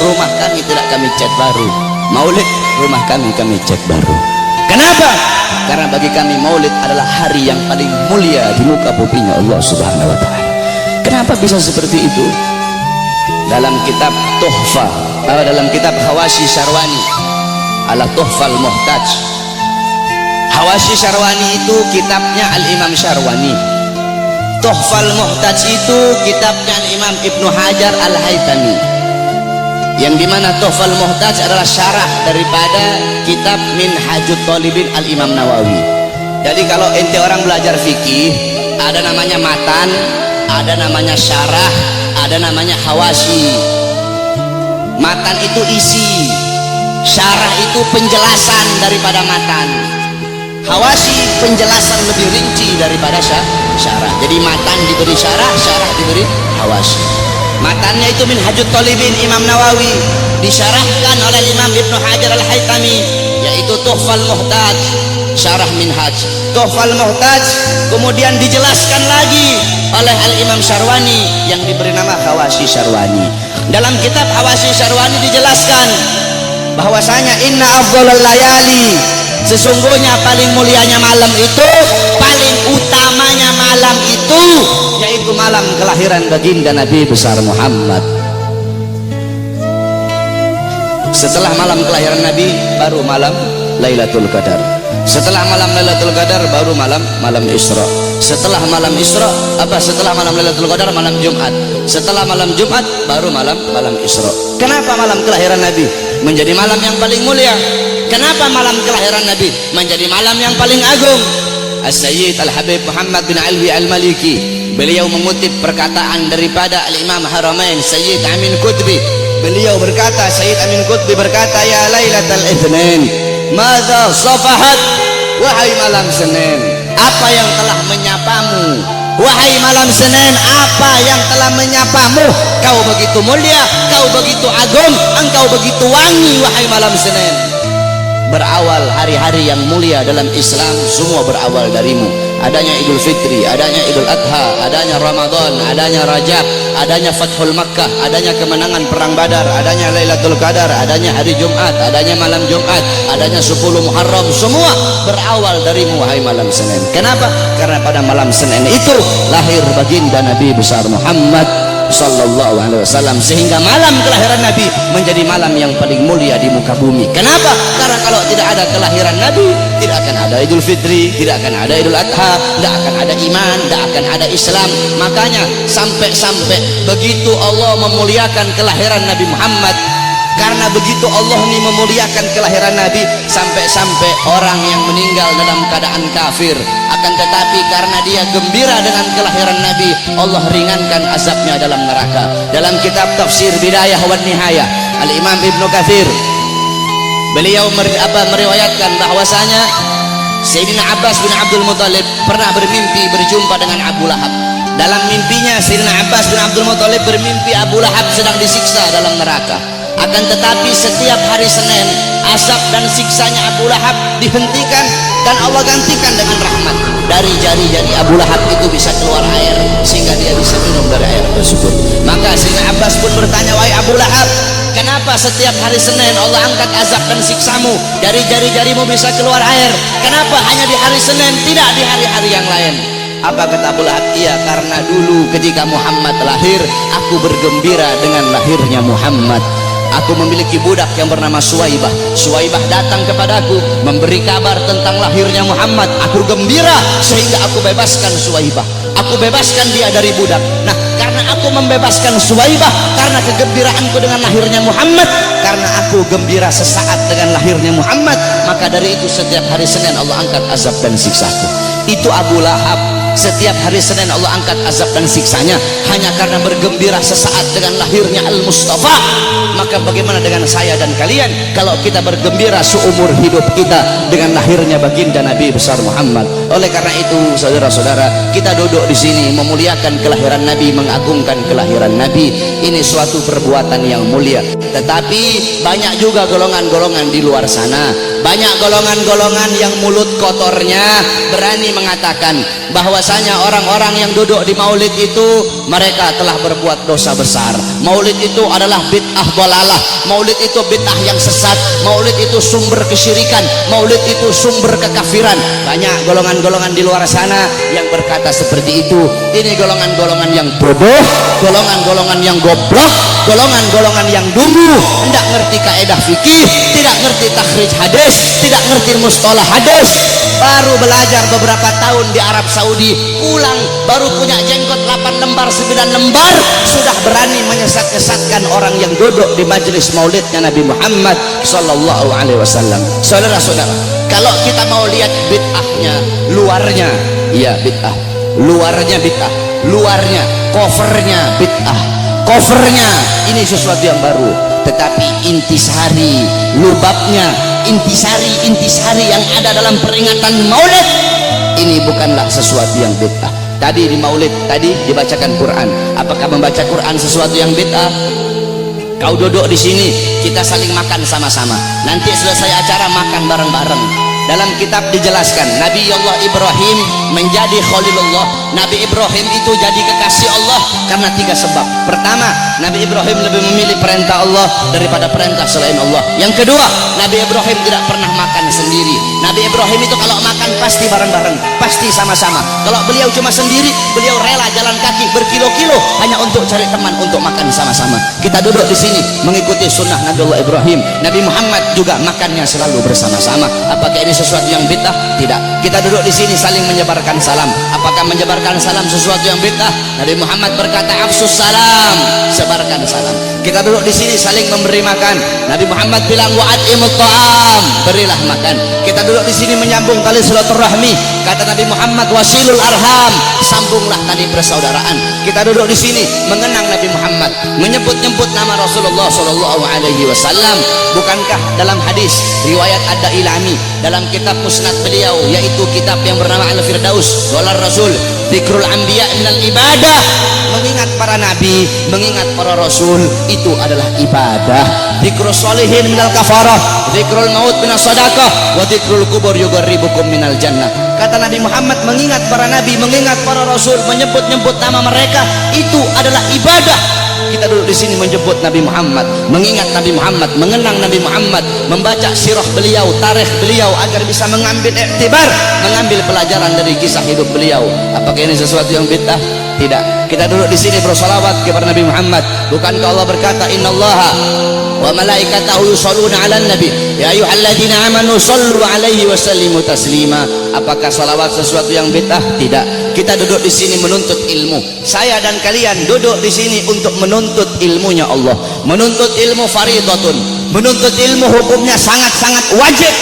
rumah kami tidak kami cat baru. Maulid rumah kami cat baru. Kenapa? Karena bagi kami maulid adalah hari yang paling mulia di muka buminya Allah Subhanahu wa taala. Kenapa bisa seperti itu? Dalam kitab Tuhfa, dalam kitab Hawashi Syarwani ala Tuhfal Muhtaj. Hawashi Syarwani itu kitabnya Al-Imam Syarwani. Tuhfal Muhtaj itu kitabnya Al-Imam Ibnu Hajar Al-Haytami, yang dimana Tuhfal Muhtaj adalah syarah daripada kitab Minhajut Thalibin Al-Imam Nawawi. Jadi kalau ente orang belajar fikih, ada namanya matan, ada namanya syarah, ada namanya hawashi. Matan itu isi, syarah itu penjelasan daripada matan, hawashi penjelasan lebih rinci daripada syarah. Jadi matan diberi syarah, syarah diberi hawashi. Matannya itu Minhajut Thalibin Imam Nawawi, disyarahkan oleh Imam Ibnu Hajar Al-Haytami, yaitu Tuhfal Muhtaj, syarah Minhaj. Tuhfal Muhtaj kemudian dijelaskan lagi oleh Al-Imam Syarwani yang diberi nama Hawashi Syarwani. Dalam kitab Hawashi Syarwani dijelaskan bahwasanya inna afdhalal layali, sesungguhnya paling mulianya malam itu, paling utamanya malam itu, yaitu malam kelahiran baginda Nabi besar Muhammad. Setelah malam kelahiran Nabi baru malam Lailatul Qadar. Setelah malam Lailatul Qadar baru malam Isra. Setelah malam Isra setelah malam Lailatul Qadar malam Jumat. Setelah malam Jumat baru malam Isra. Kenapa malam kelahiran Nabi menjadi malam yang paling mulia? Kenapa malam kelahiran Nabi menjadi malam yang paling agung? As-Sayyid Al-Habib Muhammad bin Alwi Al-Maliki, beliau mengutip perkataan daripada Al-Imam Haramain Sayyid Amin Qutbi. Beliau berkata, Sayyid Amin Qutbi berkata, ya Lailatul Itsnin, madza safahat, wahai malam Senin, apa yang telah menyapamu? Wahai malam Senin, apa yang telah menyapamu? Kau begitu mulia, kau begitu agung, engkau begitu wangi. Wahai malam Senin, berawal hari-hari yang mulia dalam Islam, semua berawal darimu. Adanya Idul Fitri, adanya Idul Adha, adanya Ramadan, adanya Rajab, adanya Fathul Makkah, adanya kemenangan perang Badar, adanya Lailatul Qadar, adanya hari Jumat, adanya malam Jumat, adanya 10 Muharram, semua berawal darimu wahai malam Senin. Kenapa? Karena pada malam Senin itu lahir baginda Nabi besar Muhammad sallallahu alaihi wasallam, sehingga malam kelahiran Nabi menjadi malam yang paling mulia di muka bumi. Kenapa? Karena kalau tidak ada kelahiran Nabi, tidak akan ada Idul Fitri, tidak akan ada Idul Adha, tidak akan ada iman, tidak akan ada Islam. Makanya sampai begitu Allah memuliakan kelahiran Nabi Muhammad, karena begitu Allah ini memuliakan kelahiran Nabi, sampai orang yang meninggal dalam keadaan kafir, akan tetapi karena dia gembira dengan kelahiran Nabi, Allah ringankan azabnya dalam neraka. Dalam kitab tafsir Bidayah wa Nihayah, Al-Imam Ibnu Katsir beliau meriwayatkan bahwasanya Sayyidina Abbas bin Abdul Muthalib pernah bermimpi berjumpa dengan Abu Lahab. Dalam mimpinya Sayyidina Abbas bin Abdul Muthalib bermimpi Abu Lahab sedang disiksa dalam neraka. Akan tetapi setiap hari Senin, azab dan siksanya Abu Lahab dihentikan dan Allah gantikan dengan rahmat. Dari jari-jari Abu Lahab itu bisa keluar air, sehingga dia bisa minum dari air tersebut. Maka Sayyidina Abbas pun bertanya, wahai Abu Lahab, kenapa setiap hari Senin Allah angkat azab dan siksamu? Dari jari-jarimu bisa keluar air, kenapa hanya di hari Senin, tidak di hari-hari yang lain? Apa kata Abu Lahab? Iya, karena dulu ketika Muhammad lahir, aku bergembira dengan lahirnya Muhammad. Aku memiliki budak yang bernama Suwaibah. Suwaibah datang kepadaku memberi kabar tentang lahirnya Muhammad. Aku gembira sehingga aku bebaskan Suwaibah. Aku bebaskan dia dari budak. Nah, karena aku membebaskan Suwaibah, karena kegembiraanku dengan lahirnya Muhammad, karena aku gembira sesaat dengan lahirnya Muhammad, maka dari itu setiap hari Senin Allah angkat azab dan siksaku. Itu Abu Lahab. Setiap hari Senin Allah angkat azab dan siksanya hanya karena bergembira sesaat dengan lahirnya Al-Mustafa. Maka bagaimana dengan saya dan kalian kalau kita bergembira seumur hidup kita dengan lahirnya baginda Nabi besar Muhammad? Oleh karena itu saudara-saudara, kita duduk di sini memuliakan kelahiran Nabi, mengagungkan kelahiran Nabi. Ini suatu perbuatan yang mulia. Tetapi banyak juga golongan-golongan di luar sana, banyak golongan-golongan yang mulut kotornya berani mengatakan bahwasanya orang-orang yang duduk di maulid itu mereka telah berbuat dosa besar. Maulid itu adalah bid'ah dalalah, maulid itu bid'ah yang sesat, maulid itu sumber kesyirikan, maulid itu sumber kekafiran. Banyak golongan-golongan di luar sana yang berkata seperti itu. Ini golongan-golongan yang bodoh, golongan-golongan yang goblok, golongan-golongan yang dungu, tidak ngerti kaidah fikih, tidak ngerti takhrij hadis, tidak ngerti mustalah hadis, baru belajar beberapa tahun di Arab Saudi, pulang baru punya jenggot 8 lembar 9 lembar, sudah berani menyesat-nyesatkan orang yang duduk di majelis maulidnya Nabi Muhammad sallallahu alaihi wasallam. Saudara-saudara, kalau kita mau lihat bid'ahnya, luarnya ya bid'ah, luarnya bid'ah, luarnya covernya bid'ah, covernya ini sesuatu yang baru, tetapi intisari, lubabnya, intisari yang ada dalam peringatan maulid ini bukanlah sesuatu yang bid'ah. Tadi di maulid tadi dibacakan Quran. Apakah membaca Quran sesuatu yang bid'ah? Kau duduk di sini, kita saling makan sama-sama. Nanti selesai acara makan bareng-bareng. Dalam kitab dijelaskan Nabi Allah Ibrahim menjadi Khalilullah. Nabi Ibrahim itu jadi kekasih Allah karena 3 sebab. Pertama, Nabi Ibrahim lebih memilih perintah Allah daripada perintah selain Allah. Yang kedua, Nabi Ibrahim tidak pernah makan sendiri. Nabi Ibrahim itu kalau makan pasti bareng-bareng, pasti sama-sama. Kalau beliau cuma sendiri, beliau rela jalan kaki berkilo-kilo hanya untuk cari teman untuk makan sama-sama. Kita duduk di sini mengikuti sunnah Nabi Allah Ibrahim. Nabi Muhammad juga makannya selalu bersama-sama. Apakah ini sesuatu yang bid'ah? Tidak. Kita duduk di sini saling menyebarkan salam. Apakah menyebarkan salam sesuatu yang bid'ah? Nabi Muhammad berkata, afsus salam, sebarkan salam. Kita duduk di sini saling memberi makan. Nabi Muhammad bilang, wa'atimut ta'am, berilah makan. Kita duduk di sini menyambung tali silaturahmi. Kata Nabi Muhammad, wasilul arham, sambunglah tali persaudaraan. Kita duduk di sini mengenang Nabi Muhammad, menyebut-nyebut nama Rasulullah sallallahu alaihi wasallam. Bukankah dalam hadis riwayat Ad-Dailami dalam kitab musnad beliau, yaitu kitab yang bernama Al-Firdaus, qala Rasul dzikrul anbiya minal ibadah, mengingat para nabi, mengingat para rasul itu adalah ibadah. Dzikrus sholihin minal kafarah, dzikrul maut minas sadaqah, wa dzikrul kubur yuqarribukum minal jannah. Kata Nabi Muhammad, mengingat para nabi, mengingat para rasul, menyebut-nyebut nama mereka itu adalah ibadah. Kita duduk di sini menyebut Nabi Muhammad, mengingat Nabi Muhammad, mengenang Nabi Muhammad, membaca sirah beliau, tarikh beliau agar bisa mengambil iktibar, mengambil pelajaran dari kisah hidup beliau. Apakah ini sesuatu yang bid'ah? Tidak. Kita duduk di sini bersolawat kepada Nabi Muhammad. Bukankah Allah berkata, innallaha wa malaikatahu yusholluna 'alan nabi ya ayyuhalladzina amanu shollu 'alaihi wa sallimu taslima. Apakah salawat sesuatu yang bid'ah? Tidak. Kita duduk di sini menuntut ilmu. Saya dan kalian duduk di sini untuk menuntut ilmunya Allah. Menuntut ilmu fardhatun. Menuntut ilmu hukumnya sangat-sangat wajib.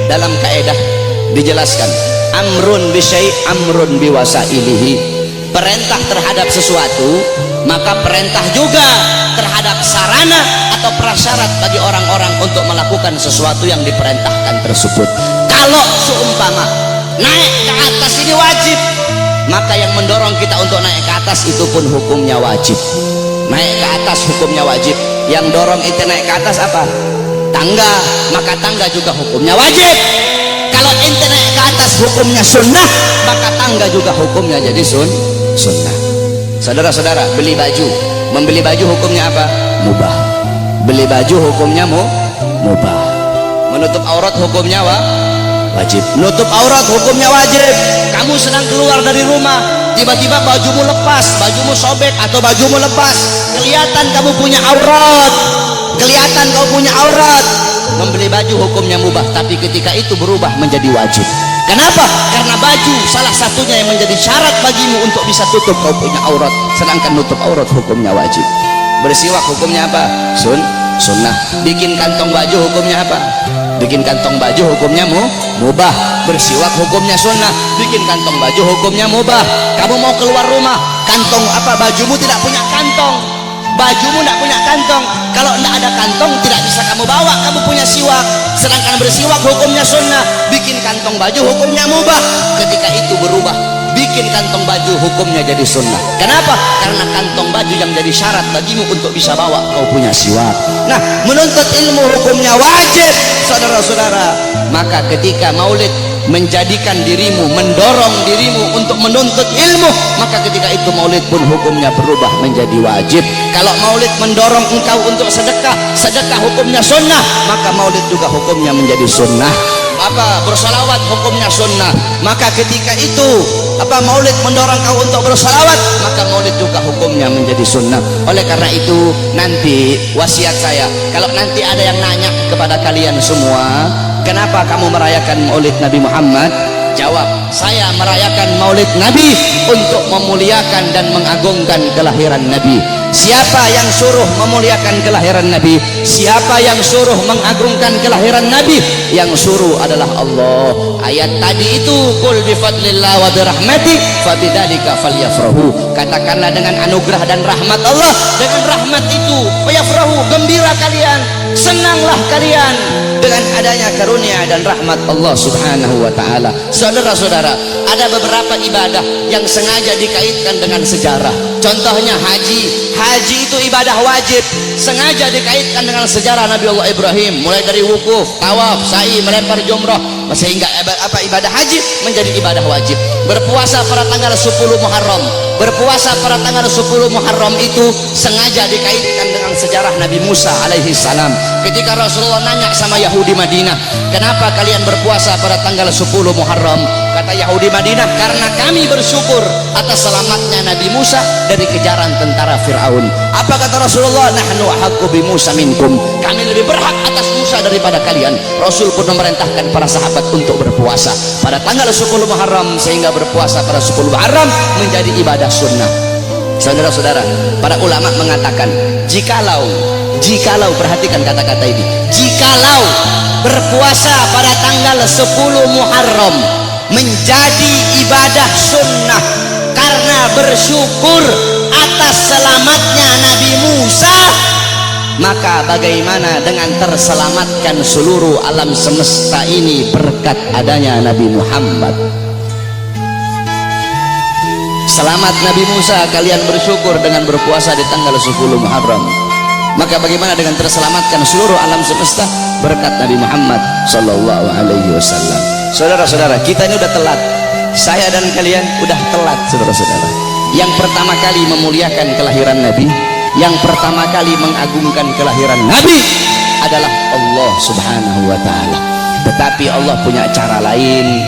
Dalam kaidah dijelaskan, amrun bi syai' amrun bi wasailihi. Perintah terhadap sesuatu, maka perintah juga terhadap sarana atau prasyarat bagi orang-orang untuk melakukan sesuatu yang diperintahkan tersebut. Kalau seumpama naik ke atas ini wajib, maka yang mendorong kita untuk naik ke atas itu pun hukumnya wajib. Naik ke atas hukumnya wajib. Yang dorong itu naik ke atas apa? Tangga, maka tangga juga hukumnya wajib. Kalau ente naik ke atas hukumnya sunnah, maka tangga juga hukumnya jadi sunnah. Saudara-saudara, beli baju, membeli baju hukumnya apa? Mubah. Beli baju hukumnya mubah. Menutup aurat hukumnya wajib. Menutup aurat hukumnya wajib. Kamu sedang keluar dari rumah, tiba-tiba bajumu lepas, bajumu sobek atau bajumu lepas, kelihatan kamu punya aurat, kelihatan kamu punya aurat. Membeli baju hukumnya mubah, tapi ketika itu berubah menjadi wajib. Kenapa? Karena baju salah satunya yang menjadi syarat bagimu untuk bisa tutup kau punya aurat, sedangkan nutup aurat hukumnya wajib. Bersiwak hukumnya apa? Sunnah. Bikin kantong baju hukumnya apa? Bikin kantong baju hukumnya mubah. Bersiwak hukumnya sunnah. Bikin kantong baju hukumnya mubah. Kamu mau keluar rumah, kantong apa? Bajumu tidak punya kantong, bajumu tidak punya kantong. Kalau tidak ada kantong tidak bisa kamu bawa, kamu punya siwak. Sedangkan bersiwak hukumnya sunnah, bikin kantong baju hukumnya mubah. Ketika itu berubah, bikin kantong baju hukumnya jadi sunnah. Kenapa? Karena kantong baju yang jadi syarat bagimu untuk bisa bawa kau punya siwak. Nah, menuntut ilmu hukumnya wajib, saudara-saudara. Maka ketika maulid menjadikan dirimu, mendorong dirimu untuk menuntut ilmu, maka ketika itu maulid pun hukumnya berubah menjadi wajib. Kalau maulid mendorong engkau untuk sedekah, sedekah hukumnya sunnah, maka maulid juga hukumnya menjadi sunnah. Apa? Bersalawat hukumnya sunnah, maka ketika itu apa? Maulid mendorong kau untuk bersalawat, maka maulid juga hukumnya menjadi sunnah. Oleh karena itu nanti wasiat saya, kalau nanti ada yang nanya kepada kalian semua, kenapa kamu merayakan maulid Nabi Muhammad? Jawab, saya merayakan maulid Nabi untuk memuliakan dan mengagungkan kelahiran Nabi. Siapa yang suruh memuliakan kelahiran Nabi? Siapa yang suruh mengagungkan kelahiran Nabi? Yang suruh adalah Allah. Ayat tadi itu, qul bi fadlillah wa bi rahmati fabidzalika falyafrahu. Katakanlah dengan anugerah dan rahmat Allah, dengan rahmat itu fayafrahu, gembira kalian, senanglah kalian dengan adanya karunia dan rahmat Allah Subhanahu wa taala. Saudara-saudara, ada beberapa ibadah yang sengaja dikaitkan dengan sejarah. Contohnya haji. Haji itu ibadah wajib, sengaja dikaitkan dengan sejarah Nabi Allah Ibrahim, mulai dari wukuf, tawaf, sa'i, melempar jumrah, sehingga ibadah haji menjadi ibadah wajib. Berpuasa pada tanggal 10 Muharram, berpuasa pada tanggal 10 Muharram itu sengaja dikaitkan dengan sejarah Nabi Musa alaihi salam. Ketika Rasulullah nanya sama Yahudi Madinah, kenapa kalian berpuasa pada tanggal 10 Muharram? Kata Yahudi Madinah, karena kami bersyukur atas selamatnya Nabi Musa dari kejaran tentara Fir'aun. Apa kata Rasulullah? Nahnu ahaqqu bi Musa minkum, kami lebih berhak atas Musa daripada kalian. Rasul pun memerintahkan para sahabat untuk berpuasa pada tanggal 10 Muharram, sehingga berpuasa pada 10 Muharram menjadi ibadah sunnah. Saudara-saudara, para ulama mengatakan, jikalau perhatikan kata-kata ini, jikalau berpuasa pada tanggal 10 Muharram menjadi ibadah sunnah, bersyukur atas selamatnya Nabi Musa, maka bagaimana dengan terselamatkan seluruh alam semesta ini berkat adanya Nabi Muhammad? Selamat Nabi Musa, kalian bersyukur dengan berpuasa di tanggal 10 Muharram. Maka bagaimana dengan terselamatkan seluruh alam semesta berkat Nabi Muhammad sallallahu alaihi wasallam. Saudara-saudara, kita ini udah telat. Saya dan kalian udah telat, saudara-saudara. Yang pertama kali memuliakan kelahiran Nabi, yang pertama kali mengagungkan kelahiran Nabi adalah Allah Subhanahu wa taala. Tetapi Allah punya cara lain.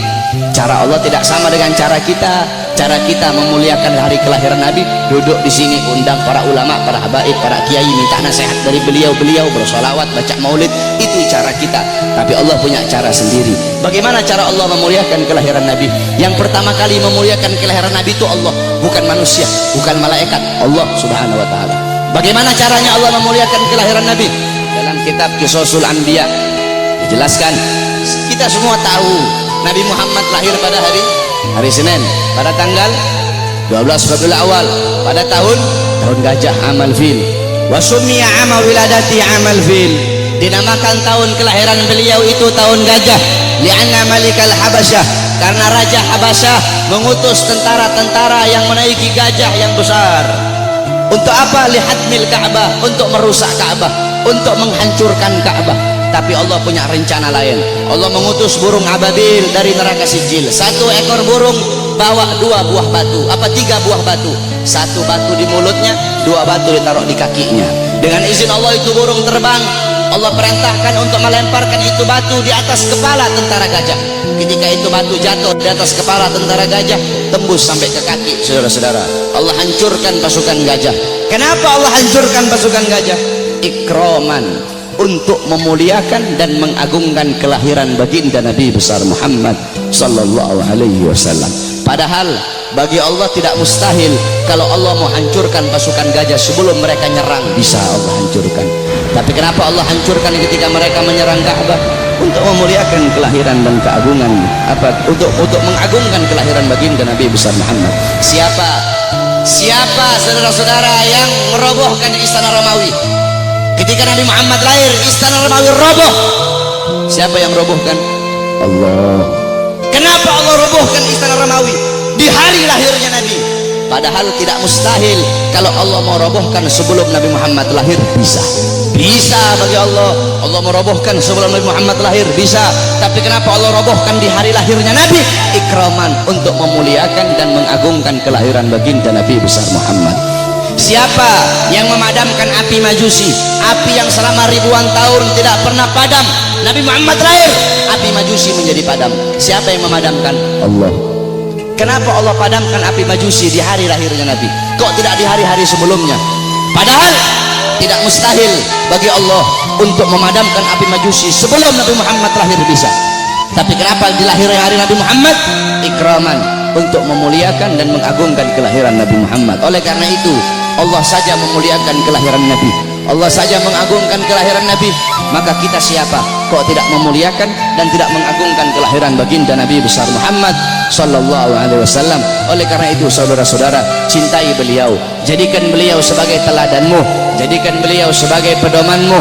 Cara Allah tidak sama dengan cara kita. Cara kita memuliakan hari kelahiran Nabi, duduk di sini undang para ulama, para habaib, para kiai, minta nasihat dari beliau-beliau, bersolawat, baca maulid. Itu cara kita. Tapi Allah punya cara sendiri. Bagaimana cara Allah memuliakan kelahiran Nabi? Yang pertama kali memuliakan kelahiran Nabi itu Allah, bukan manusia, bukan malaikat, Allah Subhanahu wa taala. Bagaimana caranya Allah memuliakan kelahiran Nabi? Dalam kitab Qisasul Anbiya dijelaskan. Kita semua tahu Nabi Muhammad lahir pada hari Senin, pada tanggal 12 Rabiul Awal, pada tahun gajah, amal fil. Wa summiya ama wiladati amal fil. Dinamakan tahun kelahiran beliau itu tahun gajah, li'anna malikal Habasyah, karena raja Habasyah mengutus tentara-tentara yang menaiki gajah yang besar. Untuk apa? Lihadmil Ka'bah, untuk merusak Ka'bah, untuk menghancurkan Ka'bah. Tapi Allah punya rencana lain. Allah mengutus burung ababil dari neraka Sijil. Satu ekor burung bawa 2 buah batu, 3 buah batu. 1 batu di mulutnya, 2 batu ditaruh di kakinya. Dengan izin Allah itu burung terbang. Allah perintahkan untuk melemparkan itu batu di atas kepala tentara gajah. Ketika itu batu jatuh di atas kepala tentara gajah, tembus sampai ke kaki. Saudara-saudara, Allah hancurkan pasukan gajah. Kenapa Allah hancurkan pasukan gajah? Ikroman, untuk memuliakan dan mengagungkan kelahiran baginda Nabi besar Muhammad sallallahu alaihi wasallam. Padahal bagi Allah tidak mustahil. Kalau Allah mau hancurkan pasukan gajah sebelum mereka nyerang, bisa Allah hancurkan. Tapi kenapa Allah hancurkan ketika mereka menyerang Ka'bah? Untuk memuliakan kelahiran dan keagungan, untuk mengagungkan kelahiran baginda Nabi besar Muhammad. Siapa saudara-saudara yang merobohkan istana Romawi? Ketika Nabi Muhammad lahir, istana Romawi roboh. Siapa yang robohkan? Allah. Kenapa Allah robohkan istana Romawi di hari lahirnya Nabi? Padahal tidak mustahil. Kalau Allah mau robohkan sebelum Nabi Muhammad lahir, bisa bagi Allah. Allah merobohkan sebelum Nabi Muhammad lahir, bisa. Tapi kenapa Allah robohkan di hari lahirnya Nabi? Ikraman, untuk memuliakan dan mengagungkan kelahiran baginda Nabi besar Muhammad. Siapa yang memadamkan api Majusi, api yang selama ribuan tahun tidak pernah padam? Nabi Muhammad lahir, api Majusi menjadi padam. Siapa yang memadamkan? Allah. Kenapa Allah padamkan api Majusi di hari lahirnya Nabi? Kok tidak di hari-hari sebelumnya? Padahal tidak mustahil bagi Allah untuk memadamkan api Majusi sebelum Nabi Muhammad lahir, bisa. Tapi kenapa di lahir hari Nabi Muhammad? Ikraman, untuk memuliakan dan mengagungkan kelahiran Nabi Muhammad. Oleh karena itu Allah saja memuliakan kelahiran Nabi, Allah saja mengagungkan kelahiran Nabi. Maka kita siapa kok tidak memuliakan dan tidak mengagungkan kelahiran baginda Nabi besar Muhammad sallallahu alaihi wasallam? Oleh karena itu saudara-saudara, cintai beliau, jadikan beliau sebagai teladanmu, jadikan beliau sebagai pedomanmu,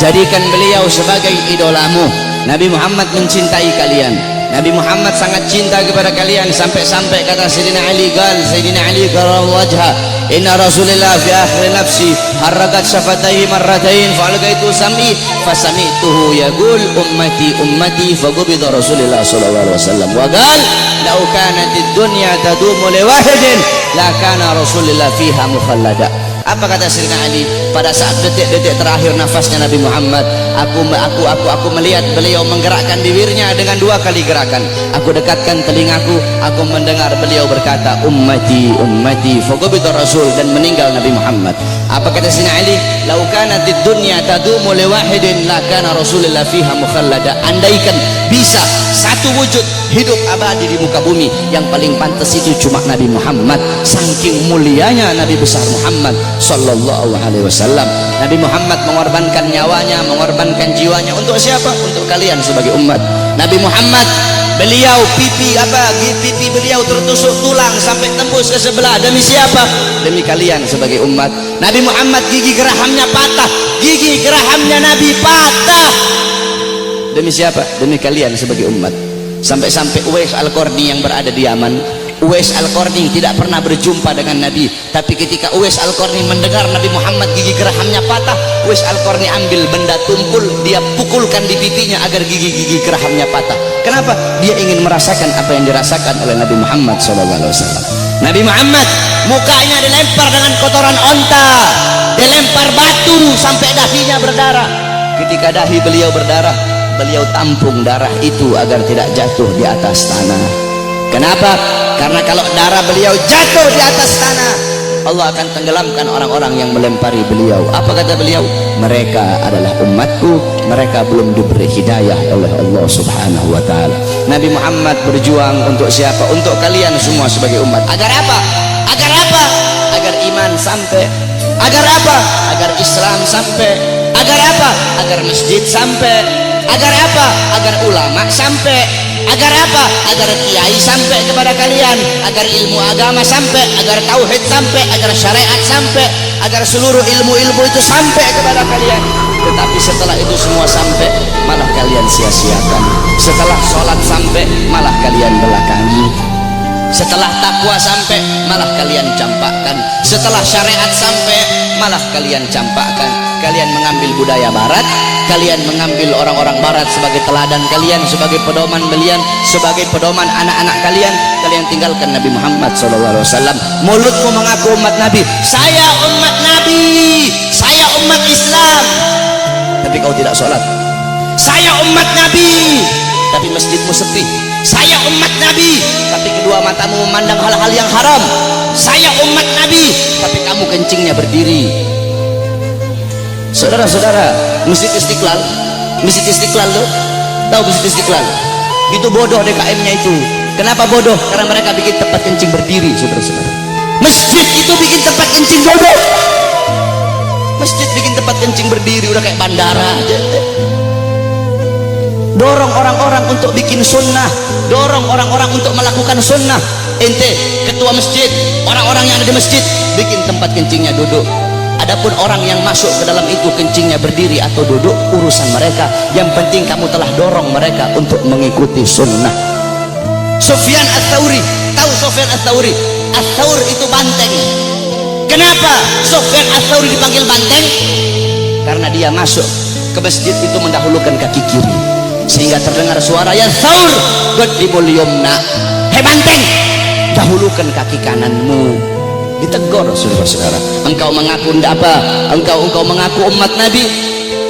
jadikan beliau sebagai idolamu. Nabi Muhammad mencintai kalian, Nabi Muhammad sangat cinta kepada kalian, sampai-sampai kata Sayyidina Ali karramallahu wajha, inna Rasulillah fi akhir nafsi harakat syafataihi marratain fa'alqaitu sam'i fasami'tuhu yaqul ummati ummati faqubida Rasulullah sallallahu alaihi wasallam wa qala law kanatid dunya tadumu li wahidin la kana Rasulullah fiha mukhallada. Apa kata Sayyidina Ali pada saat detik-detik terakhir nafasnya Nabi Muhammad? Aku melihat beliau menggerakkan bibirnya dengan 2 kali gerakan. Aku dekatkan telingaku, aku mendengar beliau berkata ummati ummati faqubida Rasul, dan meninggal Nabi Muhammad. Apa kata Sayyidina Ali? Lau kanatid dunya tadumu li wahidin la kana Rasulullah fiha mukhallada. Andaikan bisa satu wujud hidup abadi di muka bumi, yang paling pantas itu cuma Nabi Muhammad. Saking mulianya Nabi besar Muhammad sallallahu alaihi wasallam. Nabi Muhammad mengorbankan nyawanya, mengorbankan jiwanya untuk siapa? Untuk kalian sebagai umat. Nabi Muhammad beliau pipi beliau tertusuk tulang sampai tembus ke sebelah. Demi siapa? Demi kalian sebagai umat. Nabi Muhammad gigi gerahamnya patah, gigi gerahamnya Nabi patah. Demi siapa? Demi kalian sebagai umat. Sampai-sampai Uwais Al-Qarni yang berada di Yaman, Uwais Al-Qarni tidak pernah berjumpa dengan Nabi, tapi ketika Uwais Al-Qarni mendengar Nabi Muhammad gigi gerahamnya patah, Uwais Al-Qarni ambil benda tumpul, dia pukulkan di pipinya agar gigi-gigi gerahamnya patah. Kenapa? Dia ingin merasakan apa yang dirasakan oleh Nabi Muhammad SAW. Nabi Muhammad mukanya dilempar dengan kotoran onta, dilempar batu sampai dahinya berdarah. Ketika dahi beliau berdarah, beliau tampung darah itu agar tidak jatuh di atas tanah. Kenapa? Karena kalau darah beliau jatuh di atas tanah, Allah akan tenggelamkan orang-orang yang melempari beliau. Apa kata beliau? Mereka adalah umatku, mereka belum diberi hidayah oleh Allah Subhanahu wa ta'ala. Nabi Muhammad berjuang untuk siapa? Untuk kalian semua sebagai umat. Agar apa? Agar apa? Agar iman sampai. Agar apa? Agar Islam sampai. Agar apa? Agar masjid sampai. Agar apa? Agar ulama sampai. Agar apa? Agar kiai sampai kepada kalian, agar ilmu agama sampai, agar tauhid sampai, agar syariat sampai, agar seluruh ilmu-ilmu itu sampai kepada kalian. Tetapi setelah itu semua sampai, malah kalian sia-siakan. Setelah sholat sampai, malah kalian belakangi. Setelah takwa sampai, malah kalian campakkan. Setelah syariat sampai, malah kalian campakkan. Kalian mengambil budaya barat, kalian mengambil orang-orang barat sebagai teladan kalian, sebagai pedoman kalian, sebagai pedoman anak-anak kalian. Kalian tinggalkan Nabi Muhammad SAW. Mulutmu mengaku umat Nabi, saya umat Nabi, saya umat Islam, tapi kau tidak sholat. Saya umat Nabi, tapi masjidmu sepi. Saya umat Nabi, tapi kedua matamu memandang hal-hal yang haram. Saya umat Nabi, tapi kamu kencingnya berdiri. Saudara-saudara, Masjid Istiqlal tuh, tahu Masjid Istiqlal? Itu bodoh DKM-nya itu. Kenapa bodoh? Karena mereka bikin tempat kencing berdiri, saudara-saudara. Masjid itu bikin tempat kencing bodoh. Masjid bikin tempat kencing berdiri, udah kayak bandara aja. Dorong orang-orang untuk bikin sunnah, dorong orang-orang untuk melakukan sunnah. Ente ketua masjid, orang-orang yang ada di masjid bikin tempat kencingnya duduk. Adapun orang yang masuk ke dalam itu kencingnya berdiri atau duduk, urusan mereka. Yang penting kamu telah dorong mereka untuk mengikuti sunnah. Sufyan Ats-Tsauri, tahu Sufyan Ats-Tsauri? Ats-Tsaur itu banteng. Kenapa Sufyan Ats-Tsauri dipanggil banteng? Karena dia masuk ke masjid itu mendahulukan kaki kiri, sehingga terdengar suara ya Tsaur qaddimul yumna. Hei banteng, dahulukan kaki kananmu. Ditegur saudara-saudara. Engkau mengaku apa? Engkau mengaku umat Nabi,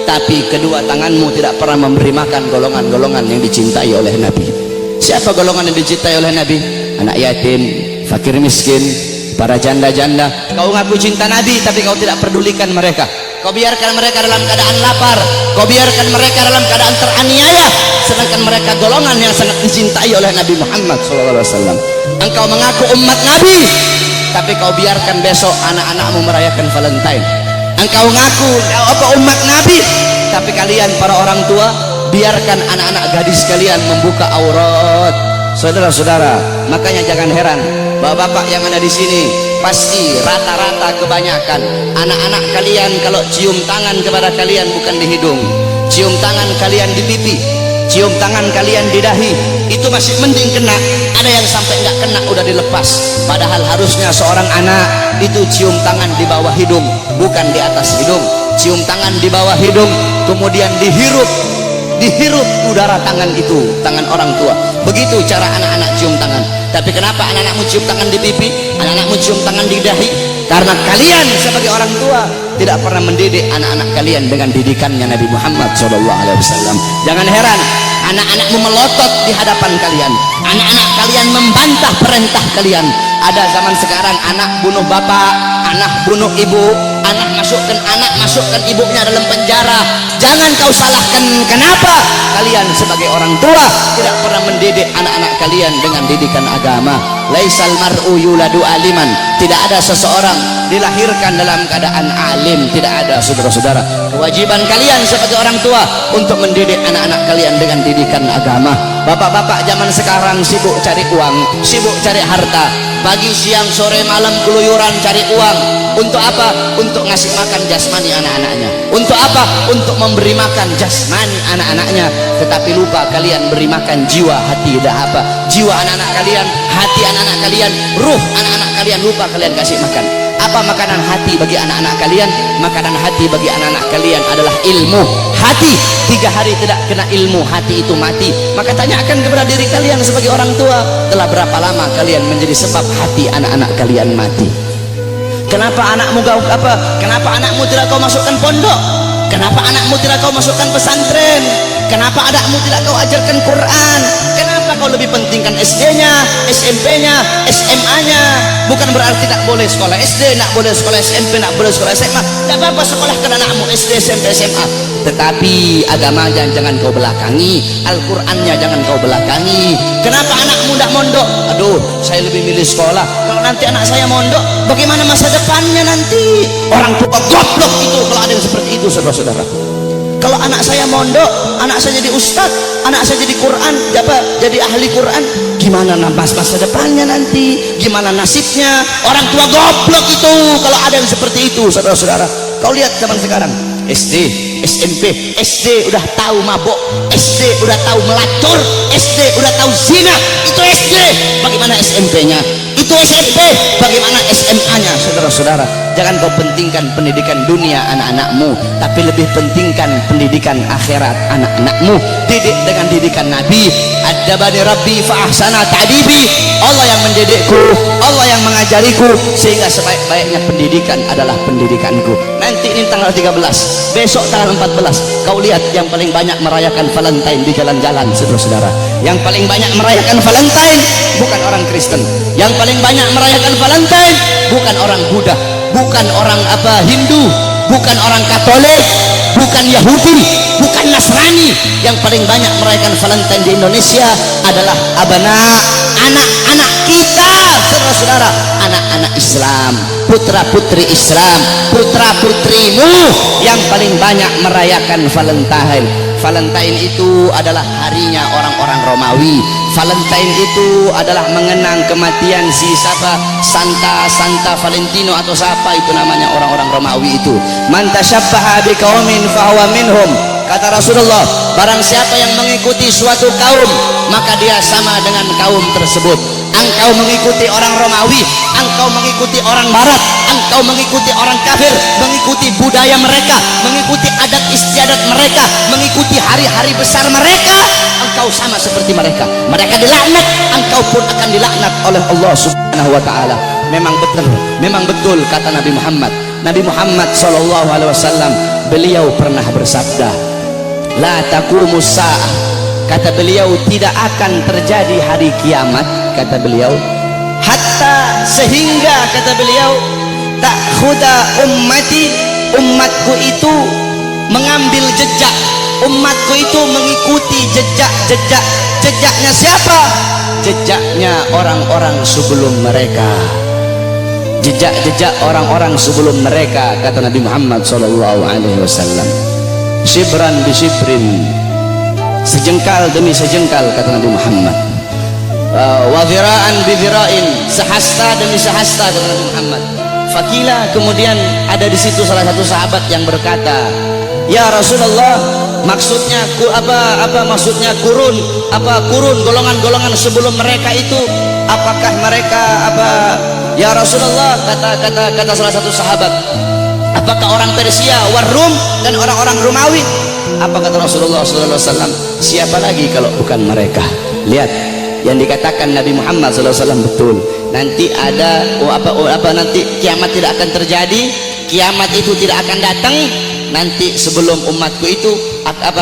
tapi kedua tanganmu tidak pernah memberi makan golongan-golongan yang dicintai oleh Nabi. Siapa golongan yang dicintai oleh Nabi? Anak yatim, fakir miskin, para janda-janda. Kau ngaku cinta Nabi, tapi kau tidak pedulikan mereka. Kau biarkan mereka dalam keadaan lapar, kau biarkan mereka dalam keadaan teraniaya, sedangkan mereka golongan yang sangat dicintai oleh Nabi Muhammad SAW. Engkau mengaku umat Nabi, tapi kau biarkan besok anak-anakmu merayakan Valentine. Engkau ngaku umat Nabi, tapi kalian para orang tua biarkan anak-anak gadis kalian membuka aurat. Saudara-saudara, makanya jangan heran bapak-bapak yang ada di sini, pasti rata-rata kebanyakan anak-anak kalian kalau cium tangan kepada kalian bukan di hidung, cium tangan kalian di pipi, cium tangan kalian di dahi, itu masih mending kena. Ada yang sampai nggak kena udah dilepas. Padahal harusnya seorang anak itu cium tangan di bawah hidung, bukan di atas hidung. Cium tangan di bawah hidung, kemudian dihirup udara tangan itu, tangan orang tua. Begitu cara anak-anak cium tangan. Tapi kenapa anak-anakmu cium tangan di pipi, anak-anakmu cium tangan di dahi? Karena kalian sebagai orang tua tidak pernah mendidik anak-anak kalian dengan didikannya Nabi Muhammad SAW. Jangan heran anak-anakmu melotot di hadapan kalian, anak-anak kalian membantah perintah kalian. Ada zaman sekarang anak bunuh bapak, anak bunuh ibu, anak masukkan ibunya dalam penjara. jangan kau salahkan kenapa kalian sebagai orang tua tidak pernah mendidik anak-anak kalian dengan didikan agama. Laisal mar'u yuladu aliman, tidak ada seseorang dilahirkan dalam keadaan alim, tidak ada. Saudara-saudara, kewajiban kalian sebagai orang tua untuk mendidik anak-anak kalian dengan didikan agama. Bapak-bapak zaman sekarang sibuk cari uang, sibuk cari harta, pagi siang sore malam keluyuran cari uang. Untuk apa? Untuk ngasih makan jasmani anak-anaknya. Untuk apa? Untuk memberi makan jasmani anak-anaknya, tetapi lupa kalian beri makan jiwa, hati, dah apa? Jiwa anak-anak kalian, hati anak-anak kalian, ruh anak-anak kalian, lupa kalian kasih makan. Apa makanan hati bagi anak-anak kalian? Makanan hati bagi anak-anak kalian adalah ilmu. Hati 3 hari tidak kena ilmu, hati itu mati. Maka tanyakan kepada diri kalian sebagai orang tua, telah berapa lama kalian menjadi sebab hati anak-anak kalian mati? Kenapa anakmu kenapa anakmu tidak kau masukkan pondok? Kenapa anakmu tidak kau masukkan pesantren? Kenapa anakmu tidak kau ajarkan Quran? Kenapa kau lebih pentingkan SD-nya, SMP-nya, SMA-nya? Bukan berarti tak boleh sekolah SD, tak boleh sekolah SMP, tak boleh sekolah SMA. Tak apa-apa sekolahkan anakmu SD, SMP, SMA. Tetapi agamanya jangan kau belakangi, Al-Qurannya jangan kau belakangi. Kenapa anakmu tidak mondok? Aduh, saya lebih milih sekolah. Kalau nanti anak saya mondok, bagaimana masa depannya nanti? Orang tua goblok itu kalau ada yang seperti itu, saudara-saudara. Kalau anak saya mondok, anak saya jadi ustadz, anak saya jadi Quran, jadi ahli Quran, gimana masa depannya nanti? Gimana nasibnya? Orang tua goblok itu kalau ada yang seperti itu, saudara-saudara. Kau lihat zaman sekarang, SD, SMP, SD udah tahu mabok, SD udah tahu melacur, SD udah tahu zina. Itu SD. Bagaimana SMP-nya? Itu SMP. Bagaimana SMA-nya, saudara-saudara? Jangan kau pentingkan pendidikan dunia anak-anakmu, tapi lebih pentingkan pendidikan akhirat anak-anakmu. Didik dengan didikan Nabi. Adabani Rabbi fa ahsana ta'dibi. Allah yang mendidikku, Allah yang mengajariku, sehingga sebaik-baiknya pendidikan adalah pendidikanku. Nanti ini tanggal 13, besok tanggal 14, kau lihat yang paling banyak merayakan Valentine di jalan-jalan, saudara-saudara. Yang paling banyak merayakan Valentine bukan orang Kristen. Yang paling banyak merayakan Valentine bukan orang Buddha, bukan orang Hindu, bukan orang Katolik, bukan Yahudi, bukan Nasrani. Yang paling banyak merayakan Valentine di Indonesia adalah anak-anak kita, saudara-saudara, anak-anak Islam, putra-putri Islam, putra-putrimu yang paling banyak merayakan Valentine. Valentine itu adalah harinya orang-orang Romawi. Valentine itu adalah mengenang kematian si Santa Valentino atau siapa itu namanya, orang-orang Romawi itu. Man tashabbaha biqaumin fahuwa minhum. Kata Rasulullah, barang siapa yang mengikuti suatu kaum, maka dia sama dengan kaum tersebut. Engkau mengikuti orang Romawi, engkau mengikuti orang Barat, engkau mengikuti orang kafir, mengikuti budaya mereka, mengikuti adat istiadat mereka, mengikuti hari-hari besar mereka, engkau sama seperti mereka. Mereka dilaknat, engkau pun akan dilaknat oleh Allah Subhanahu wa taala. Memang betul kata Nabi Muhammad. Nabi Muhammad SAW, beliau pernah bersabda, la taqumus saah. Kata beliau, tidak akan terjadi hari kiamat, kata beliau, hatta sehingga, kata beliau, ta'khuda umatku itu mengambil jejak, umatku itu mengikuti jejaknya siapa? Jejaknya orang-orang sebelum mereka, jejak orang-orang sebelum mereka, kata Nabi Muhammad SAW. Shibran bi shibrin, sejengkal demi sejengkal, kata Nabi Muhammad. Wa dhira'an bi dhira'in, sehasta demi sehasta, kata Nabi Muhammad. Fakila, kemudian ada di situ salah satu sahabat yang berkata, ya Rasulullah, maksudnya apa maksudnya kurun golongan-golongan sebelum mereka itu, apakah mereka ya Rasulullah, kata salah satu sahabat, apakah orang Persia, Warum, dan orang-orang Romawi? Apa kata Rasulullah SAW? Siapa lagi kalau bukan mereka? Lihat, yang dikatakan Nabi Muhammad SAW betul. Nanti ada nanti kiamat tidak akan terjadi, kiamat itu tidak akan datang nanti sebelum umatku itu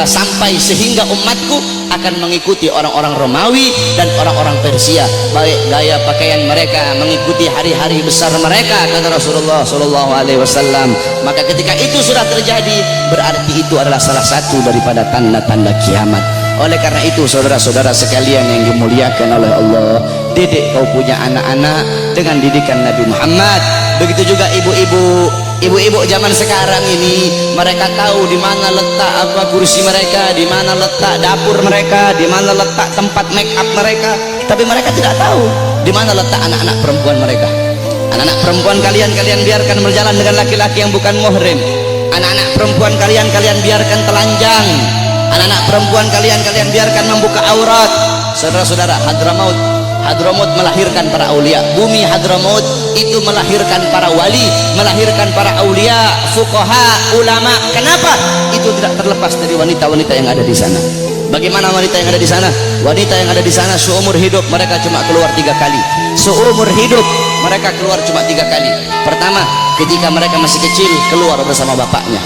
sampai sehingga umatku akan mengikuti orang-orang Romawi dan orang-orang Persia, baik gaya pakaian mereka mengikuti hari-hari besar mereka, kata Rasulullah sallallahu alaihi wasallam. Maka ketika itu sudah terjadi, berarti itu adalah salah satu daripada tanda-tanda kiamat. Oleh karena itu saudara-saudara sekalian yang dimuliakan oleh Allah, didik kau punya anak-anak dengan didikan Nabi Muhammad. Begitu juga ibu-ibu zaman sekarang ini, mereka tahu di mana letak kursi mereka, di mana letak dapur mereka, di mana letak tempat make up mereka, tapi mereka tidak tahu di mana letak anak-anak perempuan mereka. Anak-anak perempuan kalian biarkan berjalan dengan laki-laki yang bukan muhrim. Anak-anak perempuan kalian biarkan telanjang. Anak-anak perempuan kalian biarkan membuka aurat. Saudara-saudara, Hadramaut melahirkan para aulia. Bumi Hadramaut itu melahirkan para wali, melahirkan para aulia, fuqaha, ulama. Kenapa? Itu tidak terlepas dari wanita-wanita yang ada di sana. Bagaimana wanita yang ada di sana? Wanita yang ada di sana seumur hidup mereka cuma keluar 3 kali. Seumur hidup mereka keluar cuma 3 kali. Pertama, ketika mereka masih kecil, keluar bersama bapaknya.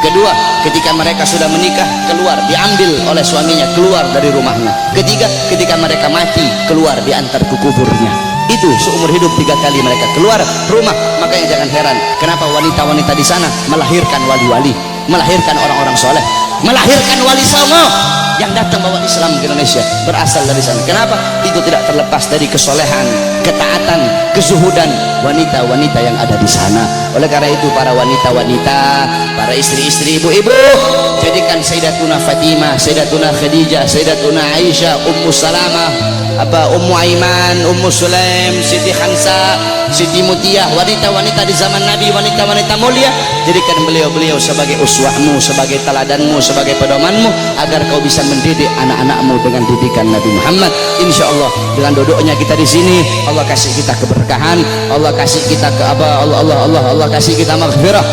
Kedua, ketika mereka sudah menikah, keluar, diambil oleh suaminya, keluar dari rumahnya. Ketiga, ketika mereka mati, keluar, diantar ke kuburnya. Itu seumur hidup 3 kali mereka keluar rumah. Makanya jangan heran kenapa wanita-wanita di sana melahirkan wali-wali, melahirkan orang-orang soleh, melahirkan wali songo yang datang bawa Islam ke Indonesia, berasal dari sana. Kenapa? Itu tidak terlepas dari kesolehan, ketaatan, kezuhudan wanita-wanita yang ada di sana. Oleh karena itu para wanita-wanita, para istri-istri, ibu-ibu, jadikan Sayyidatuna Fatimah, Sayyidatuna Khadijah, Sayyidatuna Aisyah, Ummu Salamah, Ummu Aiman, Ummu Sulaim, Siti Khansa, Siti Mutiyah, wanita-wanita di zaman Nabi, wanita-wanita mulia. Jadikan beliau-beliau sebagai uswahmu, sebagai teladanmu, sebagai pedomanmu, agar kau bisa mendidik anak-anakmu dengan didikan Nabi Muhammad. Insya Allah dengan duduknya kita di sini, Allah kasih kita keberkahan, Allah kasih kita Allah kasih kita maghfirah,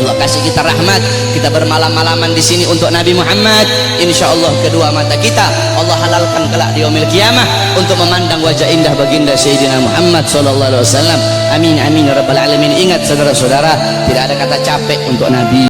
Allah kasih kita rahmat. Kita bermalam-malaman di sini untuk Nabi Muhammad. Insya Allah kedua mata kita Allah halalkan kelak di yaumil qiyamah untuk memandang wajah indah baginda Sayyidina Muhammad sallallahu alaihi wasallam. Amin amin ya rabbal alamin. Ingat saudara-saudara, tidak ada kata capek untuk Nabi.